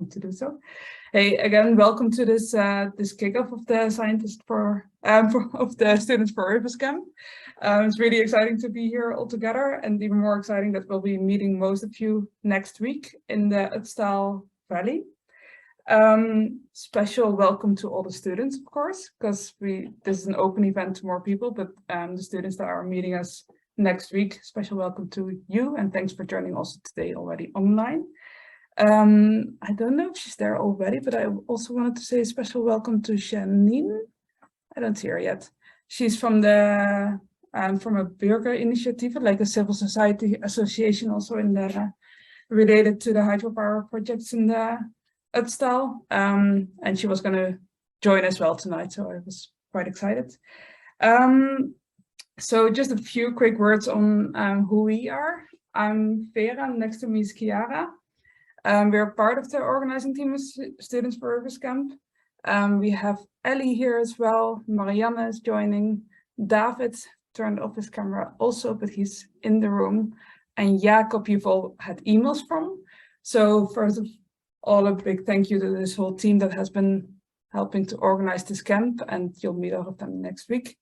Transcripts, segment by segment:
to do so. Hey, again, welcome to this this kickoff of the of the Students for Rivers Camp. It's really exciting to be here all together, and even more exciting that we'll be meeting most of you next week in the Ötztal Valley. Special welcome to all the students, of course, because this is an open event to more people, but the students that are meeting us next week, special welcome to you, and thanks for joining also today already online. I don't know if she's there already, but I also wanted to say a special welcome to Janine. I don't see her yet. She's from the from a Burger Initiative, like a civil society association, also in the related to the hydropower projects in the Ötztal. And she was going to join as well tonight, so I was quite excited. So just a few quick words on who we are. I'm Vera, next to me is Chiara. We're part of the organizing team of Students for Rivers Camp. We have Ellie here as well. Marianne is joining. David turned off his camera also, but he's in the room. And Jacob, you've all had emails from. So first of all, a big thank you to this whole team that has been helping to organize this camp, and you'll meet all of them next week.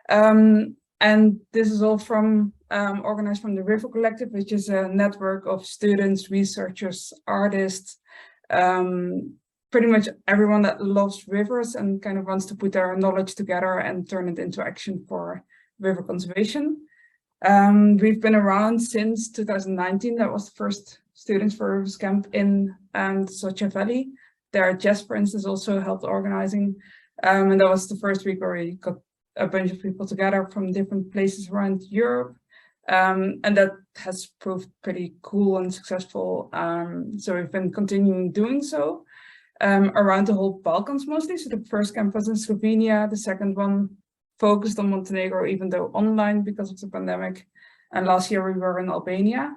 And this is all from organized from the River Collective, which is a network of students, researchers, artists, pretty much everyone that loves rivers and kind of wants to put their knowledge together and turn it into action for river conservation. We've been around since 2019. That was the first Students for Rivers Camp in the Socha Valley. There, Jess, for instance, also helped organizing. And that was the first week where we got a bunch of people together from different places around Europe. And that has proved pretty cool and successful. So we've been continuing doing so around the whole Balkans mostly. So the first camp was in Slovenia, the second one focused on Montenegro, even though online because of the pandemic. And last year we were in Albania.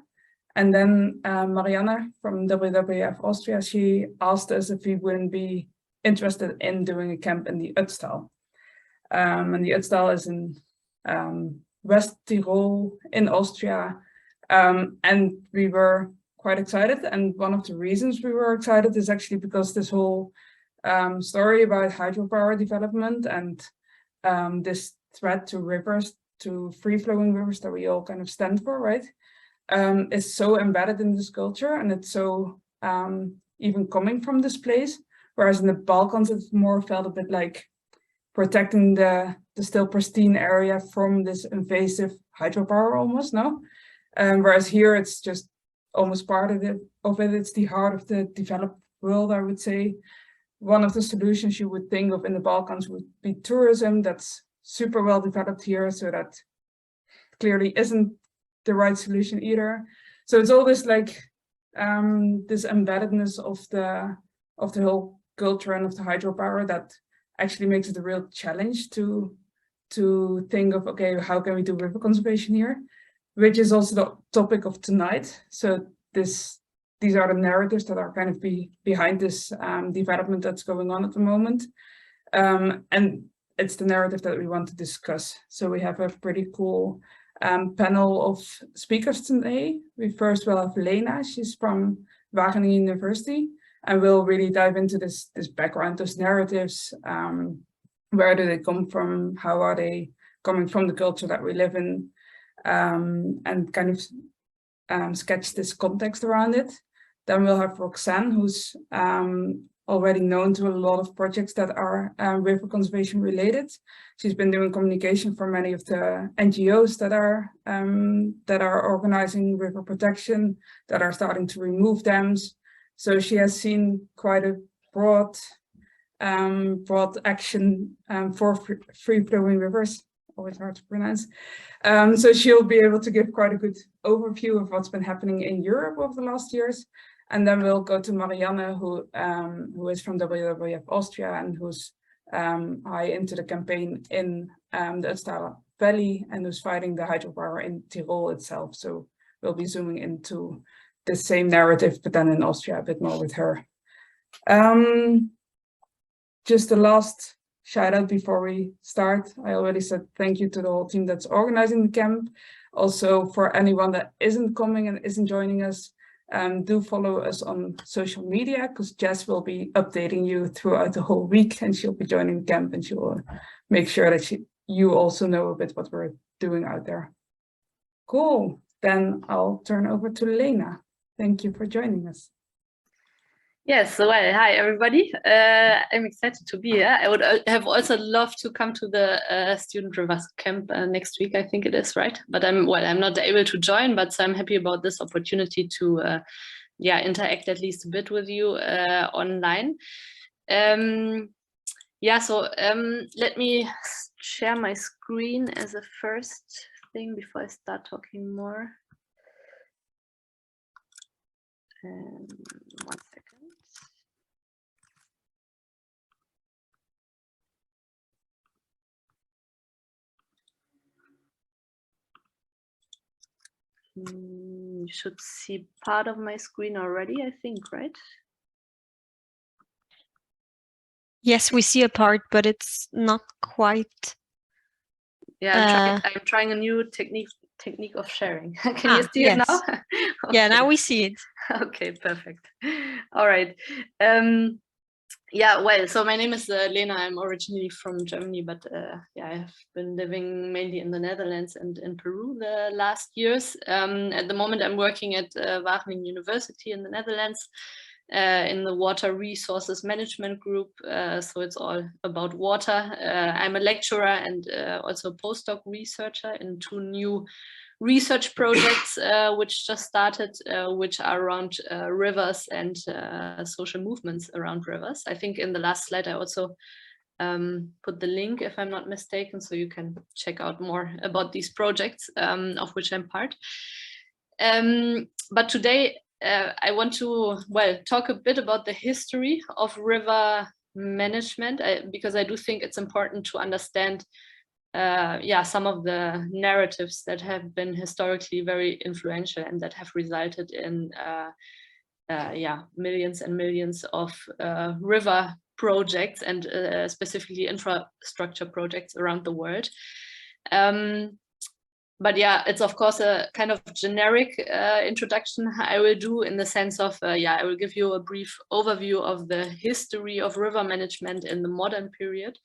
And then Marianne from WWF Austria, she asked us if we wouldn't be interested in doing a camp in the Ötztal. And the Ötztal is in West Tyrol in Austria. And we were quite excited. And one of the reasons we were excited is actually because this whole story about hydropower development and this threat to rivers, to free-flowing rivers that we all kind of stand for, right, is so embedded in this culture, and it's so even coming from this place. Whereas in the Balkans, it more felt a bit like protecting the still pristine area from this invasive hydropower almost, no? Whereas here it's just almost part of it. It's the heart of the developed world, I would say. One of the solutions you would think of in the Balkans would be tourism. That's super well developed here, so that clearly isn't the right solution either. So it's all this like this embeddedness of the whole culture and of the hydropower that actually makes it a real challenge to think of, okay, how can we do river conservation here, which is also the topic of tonight. So these are the narratives that are kind of behind this development that's going on at the moment, and it's the narrative that we want to discuss. So we have a pretty cool panel of speakers today. We first will have Lena. She's from Wageningen University. And we'll really dive into this background, those narratives. Where do they come from? How are they coming from the culture that we live in? And kind of sketch this context around it. Then we'll have Roxanne, who's already known to a lot of projects that are river conservation related. She's been doing communication for many of the NGOs that are organizing river protection, that are starting to remove dams. So she has seen quite a broad action for free-flowing rivers, always hard to pronounce. So she'll be able to give quite a good overview of what's been happening in Europe over the last years. And then we'll go to Marianne, who is from WWF Austria and who's high into the campaign in the Ötztal Valley and who's fighting the hydropower in Tyrol itself. So we'll be zooming into the same narrative, but then in Austria a bit more with her. Just the last shout out before we start. I already said thank you to the whole team that's organizing the camp. Also for anyone that isn't coming and isn't joining us, Do follow us on social media, because Jess will be updating you throughout the whole week, and she'll be joining the camp, and she will make sure that you also know a bit what we're doing out there. Cool. Then I'll turn over to Lena. Thank you for joining us. Yes, well, hi everybody. I'm excited to be here. I would have also loved to come to the student rivers camp next week, I think it is, right? But I'm not able to join, but so I'm happy about this opportunity to interact at least a bit with you online. Let me share my screen as a first thing before I start talking more. 1 second. You should see part of my screen already, I think, right? Yes, we see a part, but it's not quite. Yeah, I'm trying a new technique of sharing. Can you see it now? Okay. Yeah, now we see it. Okay, perfect. All right. So my name is Lena. I'm originally from Germany, but I have been living mainly in the Netherlands and in Peru the last years. At the moment, I'm working at Wageningen University in the Netherlands in the water resources management group. So it's all about water. I'm a lecturer and also a postdoc researcher in 2 new research projects which just started, which are around rivers and social movements around rivers. I think in the last slide I also put the link, if I'm not mistaken, so you can check out more about these projects of which I'm part. But today I want to talk a bit about the history of river management, because I do think it's important to understand some of the narratives that have been historically very influential and that have resulted in millions and millions of river projects and specifically infrastructure projects around the world. But yeah, it's of course a kind of generic introduction I will do, in the sense of, I will give you a brief overview of the history of river management in the modern period,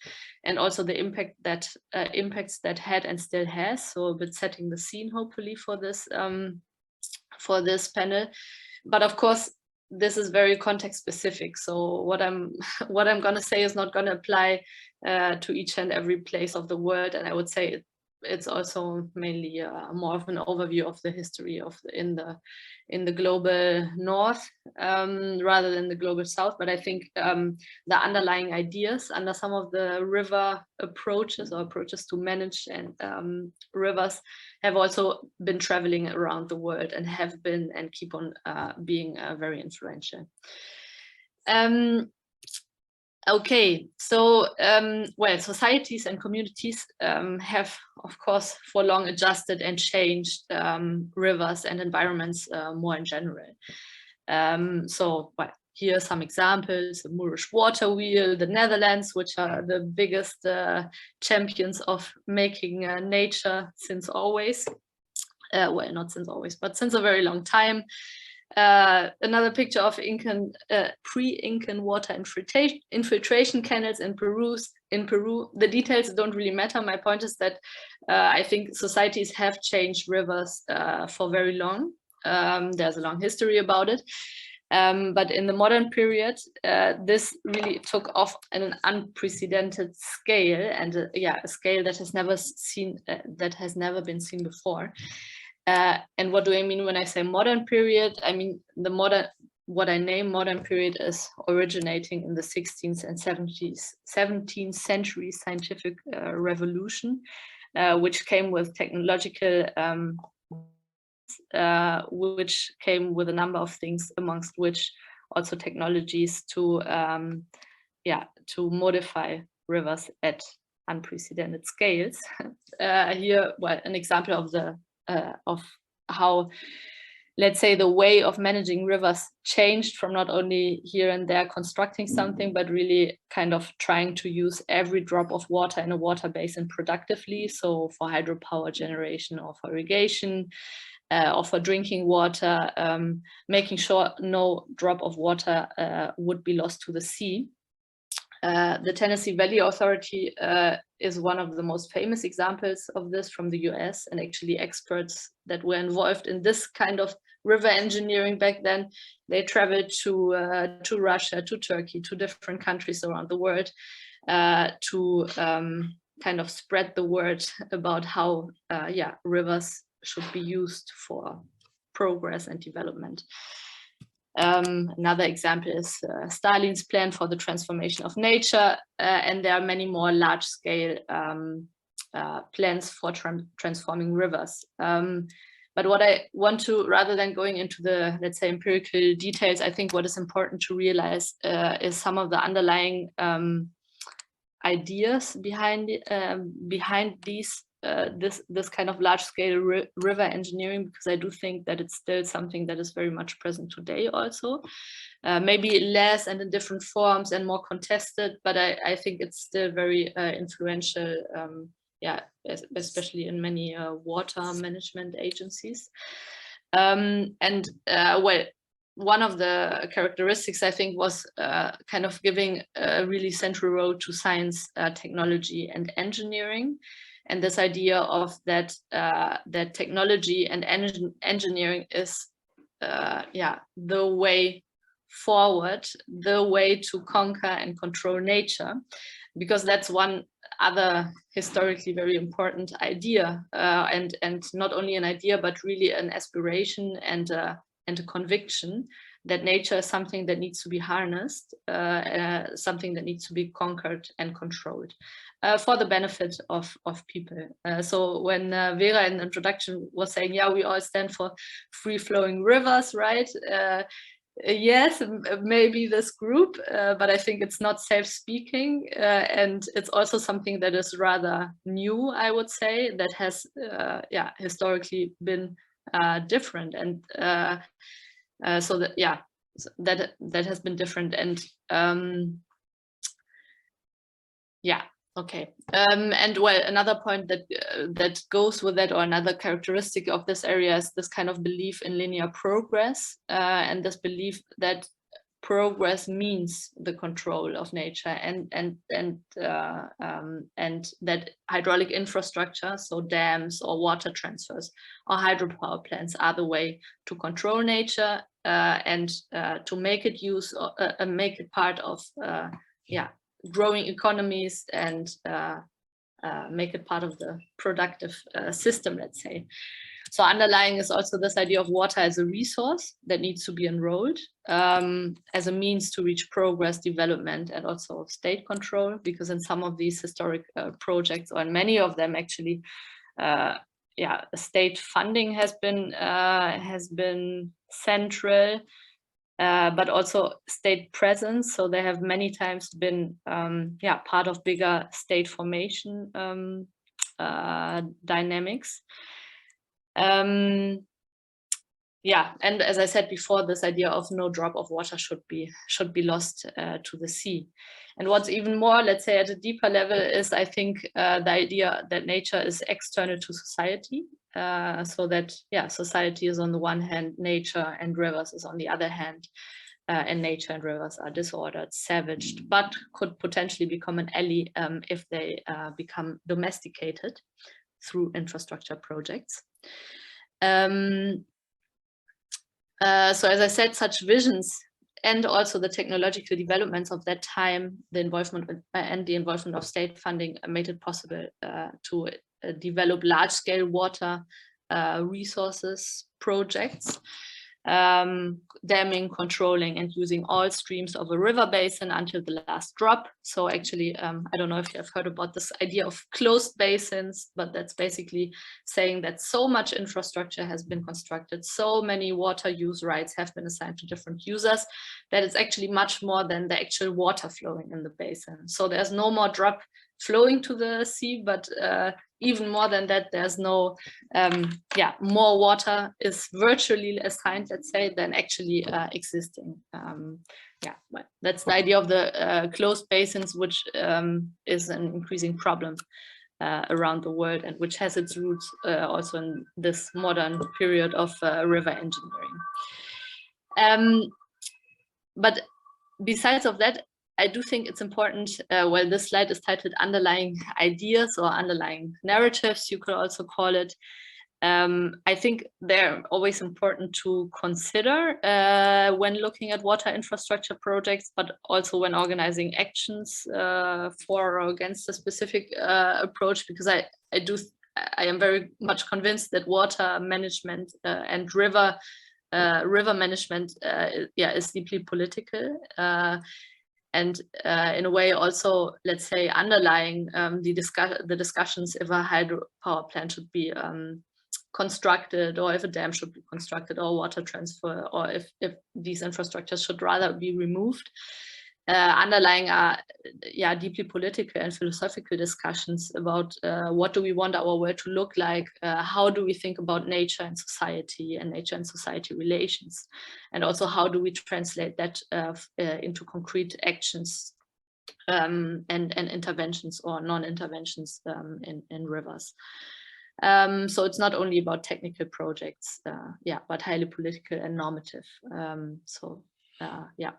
and also the impacts that had and still has. So a bit setting the scene, hopefully, for this panel. But of course, this is very context specific. So what I'm going to say is not going to apply to each and every place of the world, and I would say it's also mainly more of an overview of the history of in the global north rather than the global south. But I think the underlying ideas under some of the river approaches or approaches to manage and rivers have also been traveling around the world and have been and keep on being very influential. Okay, so societies and communities have, of course, for long adjusted and changed rivers and environments more in general. Here are some examples: the Moorish water wheel, the Netherlands, which are the biggest champions of making nature since always. Not since always, but since a very long time. Another picture of pre-Incan water infiltration canals in Peru. The details don't really matter. My point is that I think societies have changed rivers for very long. There's a long history about it. But in the modern period, this really took off at an unprecedented scale, and a scale that has never been seen before. And what do I mean when I say modern period? I mean what I name modern period is originating in the 16th and 17th century scientific revolution, which came with technological, which came with a number of things, amongst which also technologies to modify rivers at unprecedented scales. Here, an example of how, let's say, the way of managing rivers changed from not only here and there constructing something, but really kind of trying to use every drop of water in a water basin productively. So for hydropower generation or for irrigation, or for drinking water, making sure no drop of water would be lost to the sea. The Tennessee Valley Authority is one of the most famous examples of this from the US, and actually experts that were involved in this kind of river engineering back then, they traveled to Russia, to Turkey, to different countries around the world to kind of spread the word about how rivers should be used for progress and development. Another example is Stalin's plan for the transformation of nature, and there are many more large-scale plans for transforming rivers. But what I want to, rather than going into the, let's say, empirical details, I think what is important to realize is some of the underlying ideas behind these this kind of large-scale river engineering, because I do think that it's still something that is very much present today also. Maybe less and in different forms and more contested, but I think it's still very influential, especially in many water management agencies. Well, one of the characteristics, I think, was kind of giving a really central role to science, technology, and engineering. And this idea of that technology and engineering is the way forward, the way to conquer and control nature, because that's one other historically very important idea, and not only an idea, but really an aspiration and a conviction that nature is something that needs to be harnessed, something that needs to be conquered and controlled for the benefit of people. So when Vera in the introduction was saying, yeah, we all stand for free-flowing rivers, right? Yes, maybe this group, but I think it's not self-speaking, and it's also something that is rather new, I would say, that has historically been different, and so that that has been different, and okay. And well, another point that goes with that, or another characteristic of this area, is this kind of belief in linear progress, and this belief that progress means the control of nature, and that hydraulic infrastructure, so dams or water transfers or hydropower plants, are the way to control nature and to make it make it part of growing economies, and make it part of the productive system, let's say. So underlying is also this idea of water as a resource that needs to be enrolled as a means to reach progress, development, and also state control, because in some of these historic projects, or in many of them actually, state funding has been central. But also state presence. So they have many times been part of bigger state formation dynamics. And as I said before, this idea of no drop of water should be lost to the sea. And what's even more, let's say, at a deeper level, is, I think, the idea that nature is external to society. So that, society is on the one hand, nature and rivers is on the other hand, and nature and rivers are disordered, savaged, but could potentially become an ally if they become domesticated through infrastructure projects. So as I said, such visions and also the technological developments of that time, the involvement of state funding made it possible to develop large-scale water resources projects, damming, controlling, and using all streams of a river basin until the last drop. So actually, I don't know if you have heard about this idea of closed basins, but that's basically saying that so much infrastructure has been constructed, so many water use rights have been assigned to different users, that it's actually much more than the actual water flowing in the basin. So there's no more drop flowing to the sea, but even more than that, there's no, more water is virtually assigned, let's say, than actually existing. But that's the idea of the closed basins, which is an increasing problem around the world, and which has its roots also in this modern period of river engineering. But besides of that, I do think it's important, well, this slide is titled Underlying Ideas or Underlying Narratives, you could also call it. I think they're always important to consider when looking at water infrastructure projects, but also when organizing actions for or against a specific approach, because I am very much convinced that water management and river management is deeply political, and in a way also, let's say, underlying the discussions if a hydropower plant should be constructed, or if a dam should be constructed, or water transfer, or if these infrastructures should rather be removed. Underlying are deeply political and philosophical discussions about what do we want our world to look like, how do we think about nature and society relations, and also how do we translate that into concrete actions and interventions or non-interventions in rivers. So it's not only about technical projects, but highly political and normative.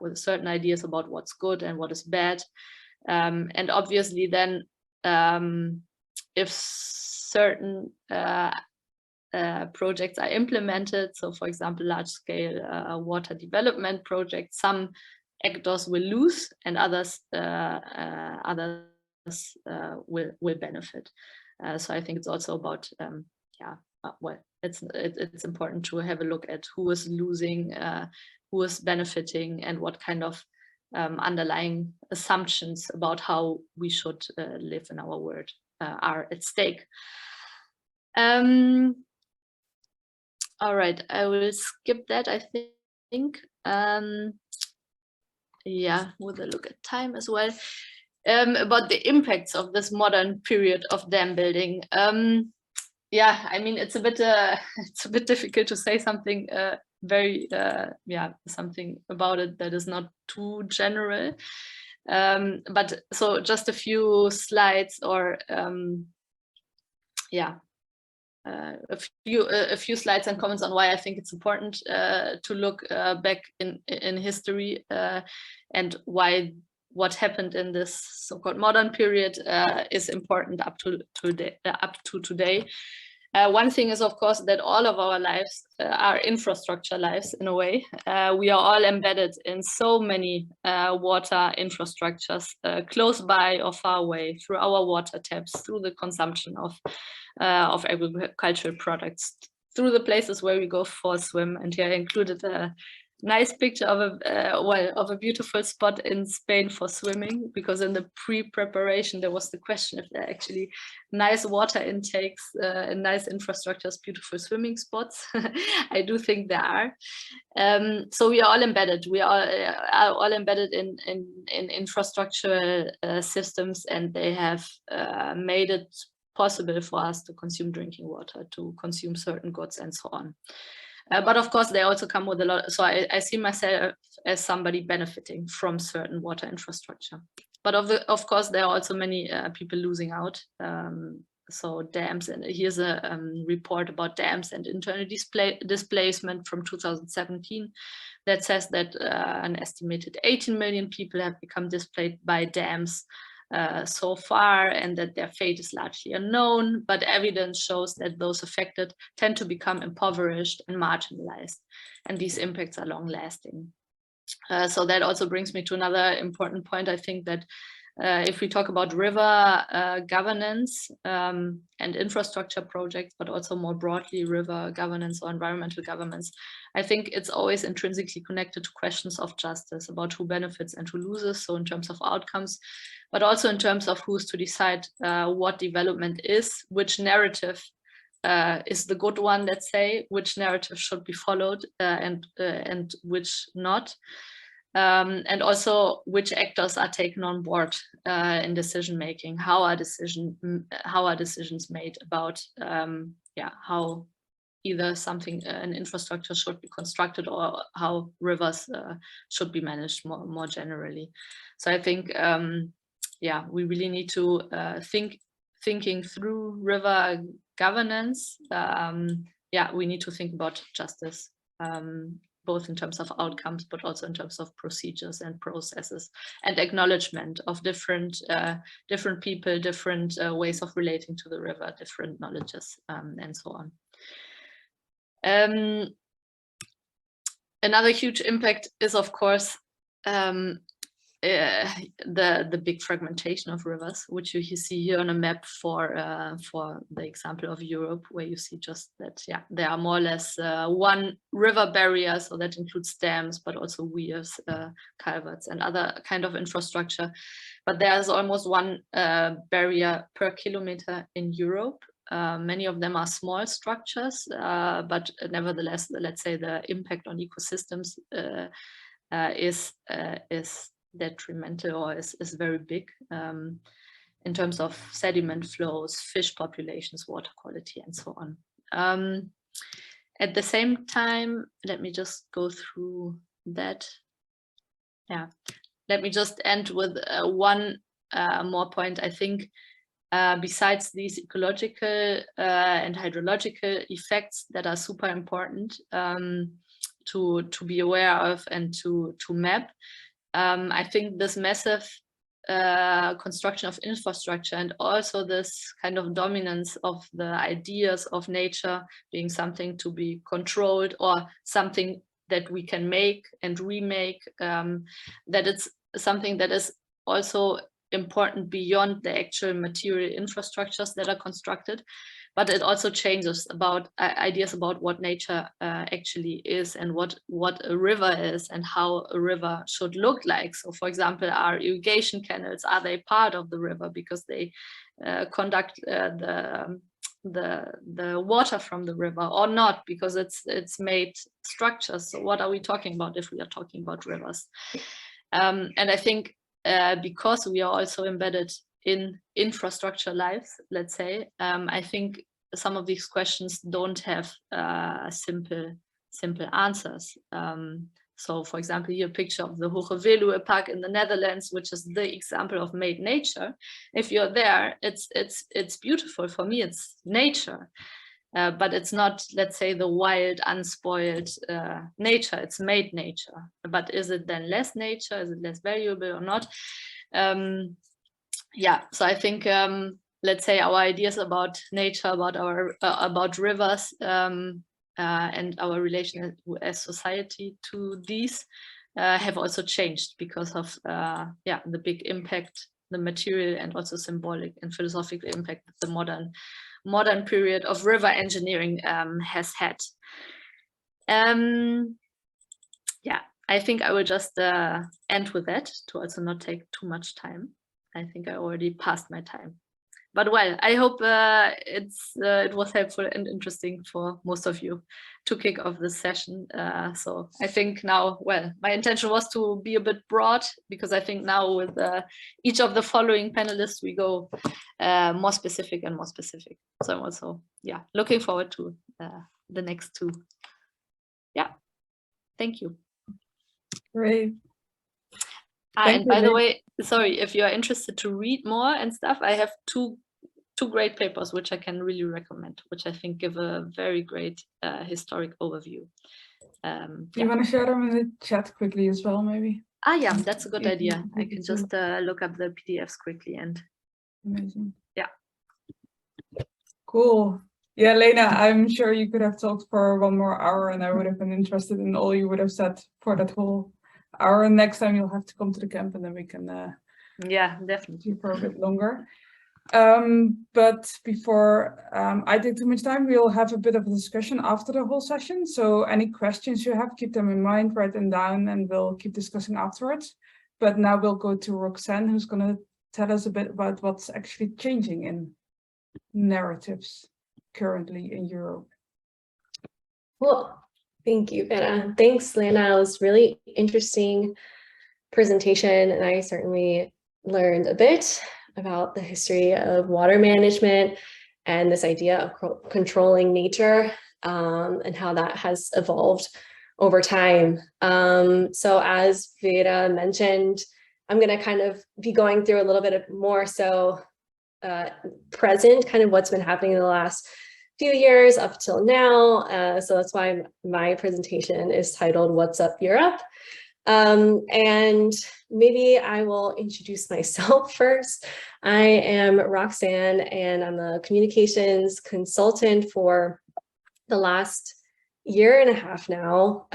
With certain ideas about what's good and what is bad. And obviously then, if certain projects are implemented, so for example, large-scale water development projects, some actors will lose and others will benefit. So I think it's also about, it's important to have a look at who is losing, who is benefiting, and what kind of underlying assumptions about how we should live in our world are at stake. All right, I will skip that, I think. With a look at time as well. About the impacts of this modern period of dam building. I mean, it's a bit difficult to say something something about it that is not too general. But so just a few slides, or a few slides and comments on why I think it's important to look back in history and why what happened in this so-called modern period is important up to today. One thing is, of course, that all of our lives are infrastructure lives in a way. We are all embedded in so many water infrastructures close by or far away, through our water taps, through the consumption of agricultural products, through the places where we go for a swim. And here I included a nice picture of a beautiful spot in Spain for swimming, because in the pre-preparation there was the question if there are actually nice water intakes and nice infrastructures, beautiful swimming spots. I do think there are. So we are all embedded. We are all embedded in infrastructural systems, and they have made it possible for us to consume drinking water, to consume certain goods, and so on. But of course, they also come with a lot. So I see myself as somebody benefiting from certain water infrastructure. But of course, there are also many people losing out. So dams, and here's a report about dams and internal displacement from 2017 that says that an estimated 18 million people have become displaced by dams so far, and that their fate is largely unknown, but evidence shows that those affected tend to become impoverished and marginalized, and these impacts are long-lasting. So that also brings me to another important point. I think that if we talk about river governance and infrastructure projects, but also more broadly river governance or environmental governance, I think it's always intrinsically connected to questions of justice, about who benefits and who loses, so in terms of outcomes, but also in terms of who's to decide what development is, which narrative is the good one, let's say, which narrative should be followed and which not. And also which actors are taken on board in decision making. How are decisions made about how either an infrastructure should be constructed, or how rivers should be managed more generally. So I think we really need to think thinking through river governance, yeah, we need to think about justice, both in terms of outcomes, but also in terms of procedures and processes, and acknowledgement of different people, different ways of relating to the river, different knowledges, and so on. Another huge impact is, of course, the big fragmentation of rivers, which you see here on a map for the example of Europe, where you see just that, yeah, there are more or less one river barrier, so that includes dams, but also weirs, culverts, and other kind of infrastructure. But there's almost one barrier per kilometer in Europe. Many of them are small structures, but nevertheless, let's say the impact on ecosystems is detrimental, or is very big, in terms of sediment flows, fish populations, water quality, and so on. At the same time, let me just go through that. Yeah, let me just end with one more point. I think besides these ecological and hydrological effects that are super important to be aware of and to map, I think this massive construction of infrastructure, and also this kind of dominance of the ideas of nature being something to be controlled, or something that we can make and remake, that it's something that is also important beyond the actual material infrastructures that are constructed, but it also changes about ideas about what nature actually is, and what a river is, and how a river should look like. So, for example, are irrigation canals, are they part of the river because they conduct the water from the river, or not because it's made structures? So what are we talking about if we are talking about rivers? And I think because we are also embedded in infrastructure lives, let's say, I think some of these questions don't have simple answers. So, for example, here a picture of the Hoge Veluwe Park in the Netherlands, which is the example of made nature. If you're there, it's beautiful. For me, it's nature. But it's not, let's say, the wild, unspoiled nature. It's made nature. But is it then less nature? Is it less valuable or not? Yeah, so I think, let's say, our ideas about nature, about our about rivers, and our relation as society to these have also changed because of yeah, the big impact, the material and also symbolic and philosophical impact that the modern period of river engineering has had. Yeah, I think I will just end with that to also not take too much time. I think I already passed my time. But well, I hope it was helpful and interesting for most of you to kick off this session. So I think now, well, my intention was to be a bit broad, because I think now with each of the following panelists, we go more specific and more specific. So I'm also, yeah, looking forward to the next two. Yeah, thank you. Great. And by the way, sorry, if you are interested to read more and stuff, I have two great papers which I can really recommend, which I think give a very great historic overview. You want to share them in the chat quickly as well, maybe? Ah, yeah, that's a good idea. I can just look up the PDFs quickly and. Amazing. Yeah. Cool. Yeah, Lena, I'm sure you could have talked for 1 more hour, and I would have been interested in all you would have said for that whole hour. And next time you'll have to come to the camp, and then we can yeah, definitely for a bit longer. But before I take too much time, we'll have a bit of a discussion after the whole session. So any questions you have, keep them in mind, write them down, and we'll keep discussing afterwards. But now we'll go to Roxanne, who's going to tell us a bit about what's actually changing in narratives currently in Europe. Cool. Thank you, Vera. Thanks, Lena. It was really interesting presentation, and I certainly learned a bit about the history of water management and this idea of controlling nature, and how that has evolved over time. So as Vera mentioned, I'm going to kind of be going through a little bit more so present, kind of what's been happening in the last few years up till now. So that's why my presentation is titled What's Up Europe? And maybe I will introduce myself first. I am Roxanne, and I'm a communications consultant for the last year and a half now.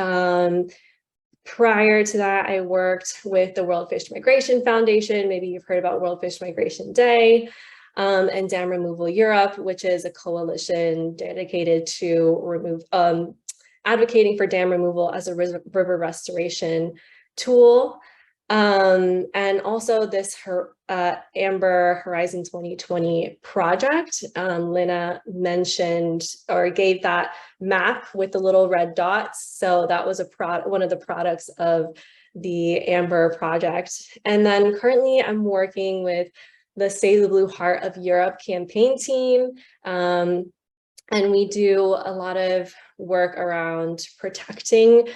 Prior to that, I worked with the World Fish Migration Foundation. Maybe you've heard about World Fish Migration Day, and Dam Removal Europe, which is a coalition dedicated to advocating for dam removal as a river restoration tool. And also this Amber Horizon 2020 project. Lena mentioned or gave that map with the little red dots. So that was one of the products of the Amber project. And then currently I'm working with the Save the Blue Heart of Europe campaign team. And we do a lot of work around protecting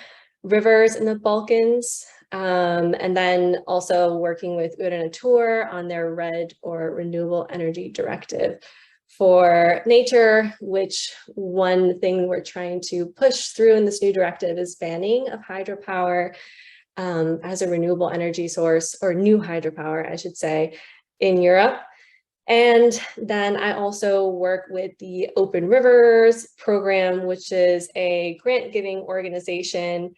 rivers in the Balkans. And then also working with Tour on their RED, or Renewable Energy Directive for nature, which one thing we're trying to push through in this new directive is banning of hydropower as a renewable energy source, or new hydropower, I should say, in Europe. And then I also work with the Open Rivers program, which is a grant-giving organization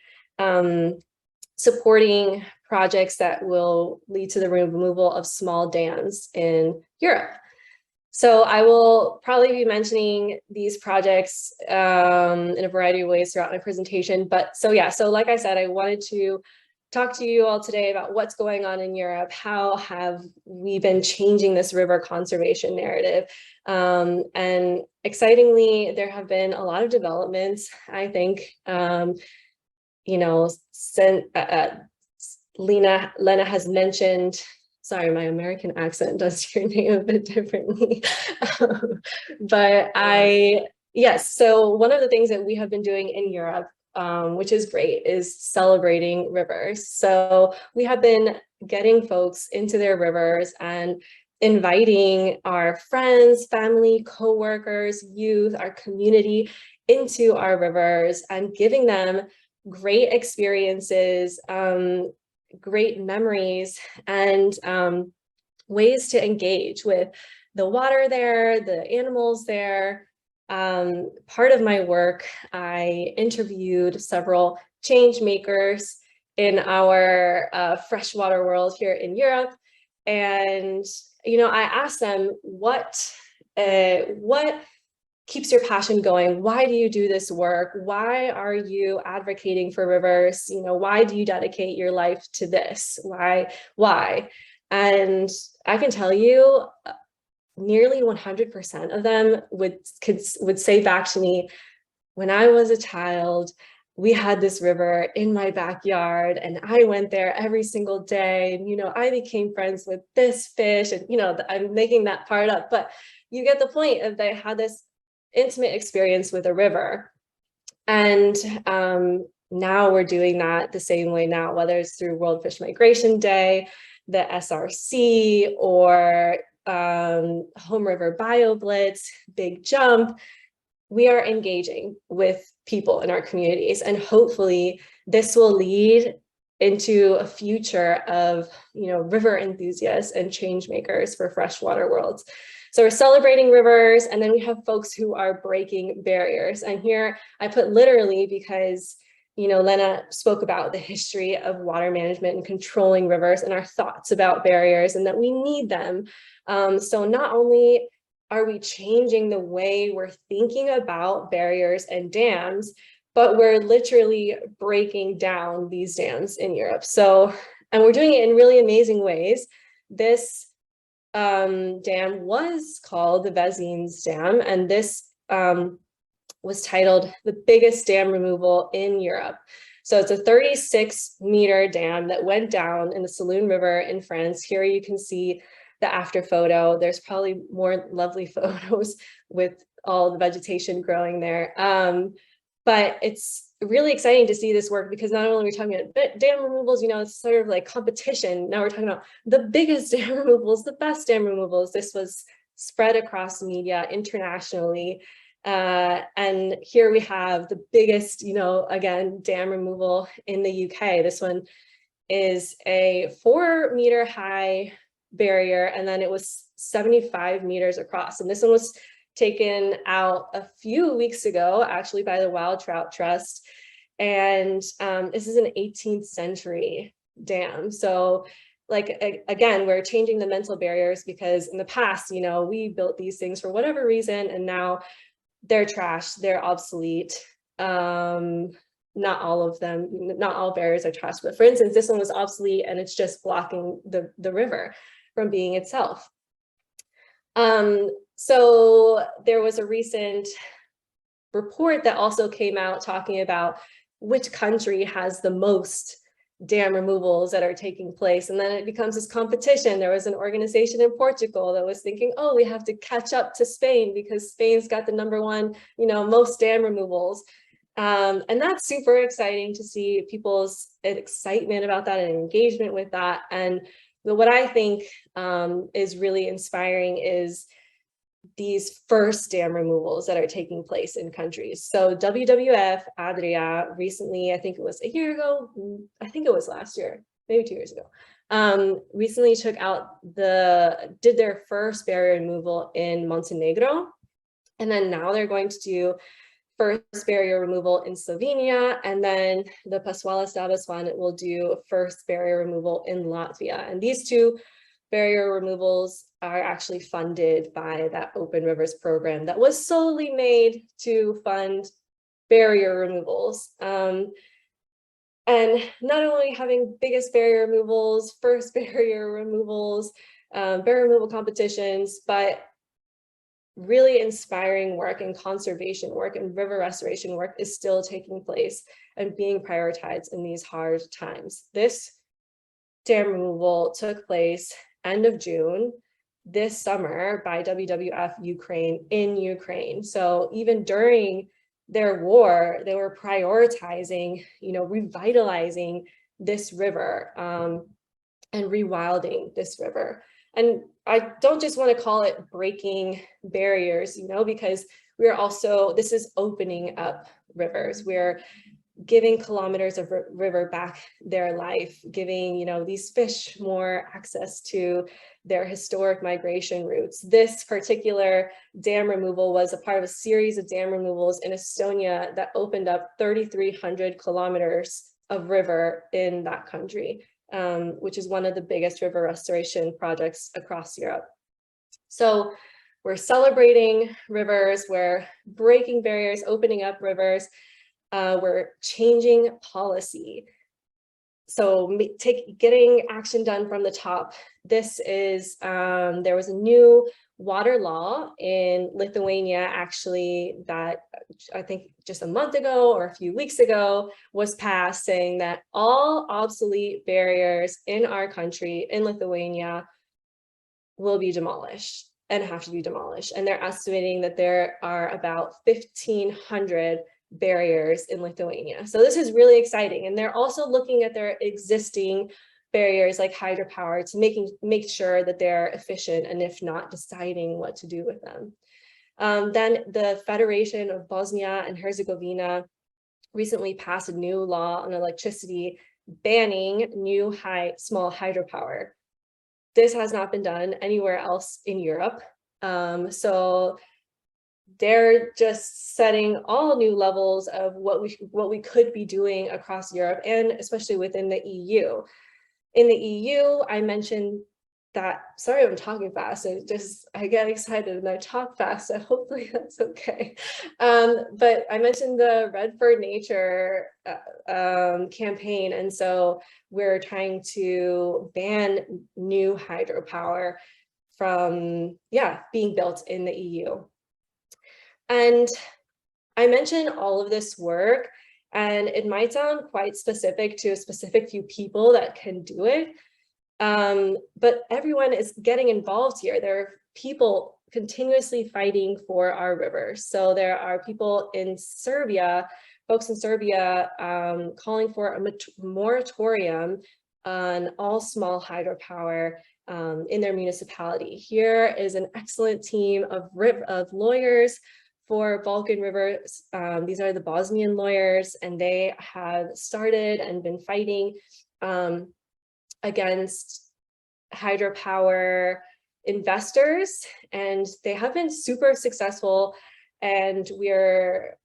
supporting projects that will lead to the removal of small dams in Europe. So I will probably be mentioning these projects in a variety of ways throughout my presentation. But so like I said, I wanted to talk to you all today about what's going on in Europe. How have we been changing this river conservation narrative? And excitingly, there have been a lot of developments, I think. You know, Lena has mentioned, sorry, my American accent does your name a bit differently. But yes, so one of the things that we have been doing in Europe, which is great, is celebrating rivers. So we have been getting folks into their rivers and inviting our friends, family, co-workers, youth, our community into our rivers and giving them great experiences, great memories, and ways to engage with the water there, the animals there. Part of my work, I interviewed several change makers in our freshwater world here in Europe. And, you know, I asked them, what keeps your passion going? Why do you do this work? Why are you advocating for rivers? You know, why do you dedicate your life to this? Why? And I can tell you, nearly 100% of them would say back to me, when I was a child, we had this river in my backyard and I went there every single day. And, you know, I became friends with this fish, and, you know, I'm making that part up, but you get the point of they had this intimate experience with a river. And now we're doing that the same way now, whether it's through World Fish Migration Day, the SRC, or Home River BioBlitz, Big Jump. We are engaging with people in our communities, and hopefully this will lead into a future of, you know, river enthusiasts and change makers for freshwater worlds. So we're celebrating rivers, and then we have folks who are breaking barriers. And here I put literally because, you know, Lena spoke about the history of water management and controlling rivers and our thoughts about barriers and that we need them. So not only are we changing the way we're thinking about barriers and dams, but we're literally breaking down these dams in Europe. So, and we're doing it in really amazing ways. This dam was called the Wageningen Dam, and this was titled the biggest dam removal in Europe. So it's a 36-meter dam that went down in the Saloon River in France. Here you can see the after photo. There's probably more lovely photos with all the vegetation growing there. But it's really exciting to see this work, because not only are we talking about dam removals, you know, it's sort of like competition. Now we're talking about the biggest dam removals, the best dam removals. This was spread across media internationally. And here we have the biggest, again, dam removal in the UK. This one is a 4-meter high barrier, and then it was 75 meters across. And this one was taken out a few weeks ago, actually, by the Wild Trout Trust. And this is an 18th century dam. So again, we're changing the mental barriers, because in the past, we built these things for whatever reason, and now they're trash, they're obsolete. Not all of them, not all barriers are trash, but for instance, this one was obsolete and it's just blocking the river from being itself. So there was a recent report that also came out talking about which country has the most dam removals that are taking place. And then it becomes this competition. There was an organization in Portugal that was thinking, oh, we have to catch up to Spain because Spain's got the #1, most dam removals. And that's super exciting to see people's excitement about that and engagement with that. And what I think is really inspiring is these first dam removals that are taking place in countries. So WWF Adria recently, I think it was a year ago, I think it was last year, maybe 2 years ago, recently did their first barrier removal in Montenegro. And then now they're going to do first barrier removal in Slovenia, and then the Pascualas Davos one will do first barrier removal in Latvia. And these two barrier removals are actually funded by that Open Rivers program that was solely made to fund barrier removals. And not only having biggest barrier removals, first barrier removals, barrier removal competitions, but really inspiring work and conservation work and river restoration work is still taking place and being prioritized in these hard times. This dam removal took place end of June this summer by WWF Ukraine in Ukraine. So even during their war, they were prioritizing, revitalizing this river and rewilding this river. And I don't just want to call it breaking barriers, because this is opening up rivers. We're giving kilometers of river back their life, giving, these fish more access to their historic migration routes. This particular dam removal was a part of a series of dam removals in Estonia that opened up 3,300 kilometers of river in that country. Which is one of the biggest river restoration projects across Europe. So we're celebrating rivers, we're breaking barriers, opening up rivers, we're changing policy. So getting action done from the top. This is, there was a new water law in Lithuania, actually, that I think just a month ago or a few weeks ago was passed, saying that all obsolete barriers in our country, in Lithuania, will be demolished and have to be demolished. And they're estimating that there are about 1,500 barriers in Lithuania. So this is really exciting. And they're also looking at their existing barriers like hydropower to make sure that they're efficient, and if not, deciding what to do with them. Then the Federation of Bosnia and Herzegovina recently passed a new law on electricity banning new small hydropower. This has not been done anywhere else in Europe. So they're just setting all new levels of what we could be doing across Europe, and especially within the EU. In the EU, I mentioned that, sorry, I'm talking fast. I get excited and I talk fast, so hopefully that's okay. But I mentioned the Red for Nature campaign. And so we're trying to ban new hydropower from, being built in the EU. And I mentioned all of this work, and it might sound quite specific to a specific few people that can do it, but everyone is getting involved here. There are people continuously fighting for our rivers. So there are people in Serbia, folks in Serbia, calling for a moratorium on all small hydropower in their municipality. Here is an excellent team of lawyers for Balkan rivers. These are the Bosnian lawyers, and they have started and been fighting against hydropower investors, and they have been super successful, and we're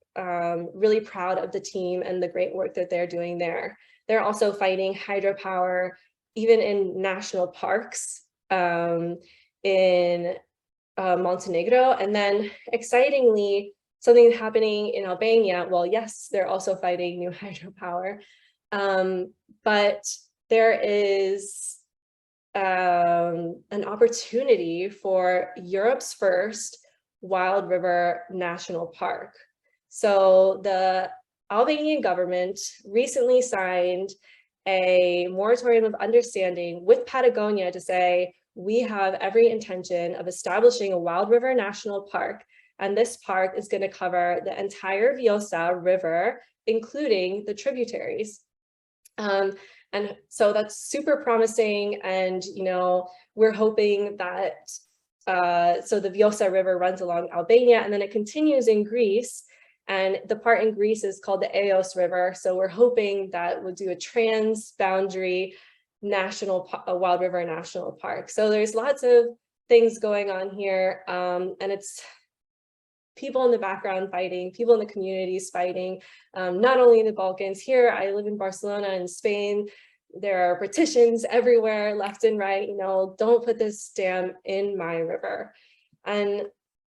really proud of the team and the great work that they're doing there. They're also fighting hydropower even in national parks in Montenegro. And then excitingly, something happening in Albania. Well, yes, they're also fighting new hydropower, but there is an opportunity for Europe's first Wild River National Park. So the Albanian government recently signed a moratorium of understanding with Patagonia to say, we have every intention of establishing a Wild River National Park, and this park is going to cover the entire Vjosa River, including the tributaries. And so that's super promising. And, you know, we're hoping that, so the Vjosa River runs along Albania, and then it continues in Greece. And the part in Greece is called the Eos River. So we're hoping that we'll do a trans-boundary Wild River National Park. So there's lots of things going on here. And it's people in the background fighting, people in the communities fighting, not only in the Balkans. Here, I live in Barcelona in Spain. There are petitions everywhere, left and right, you know, don't put this dam in my river. And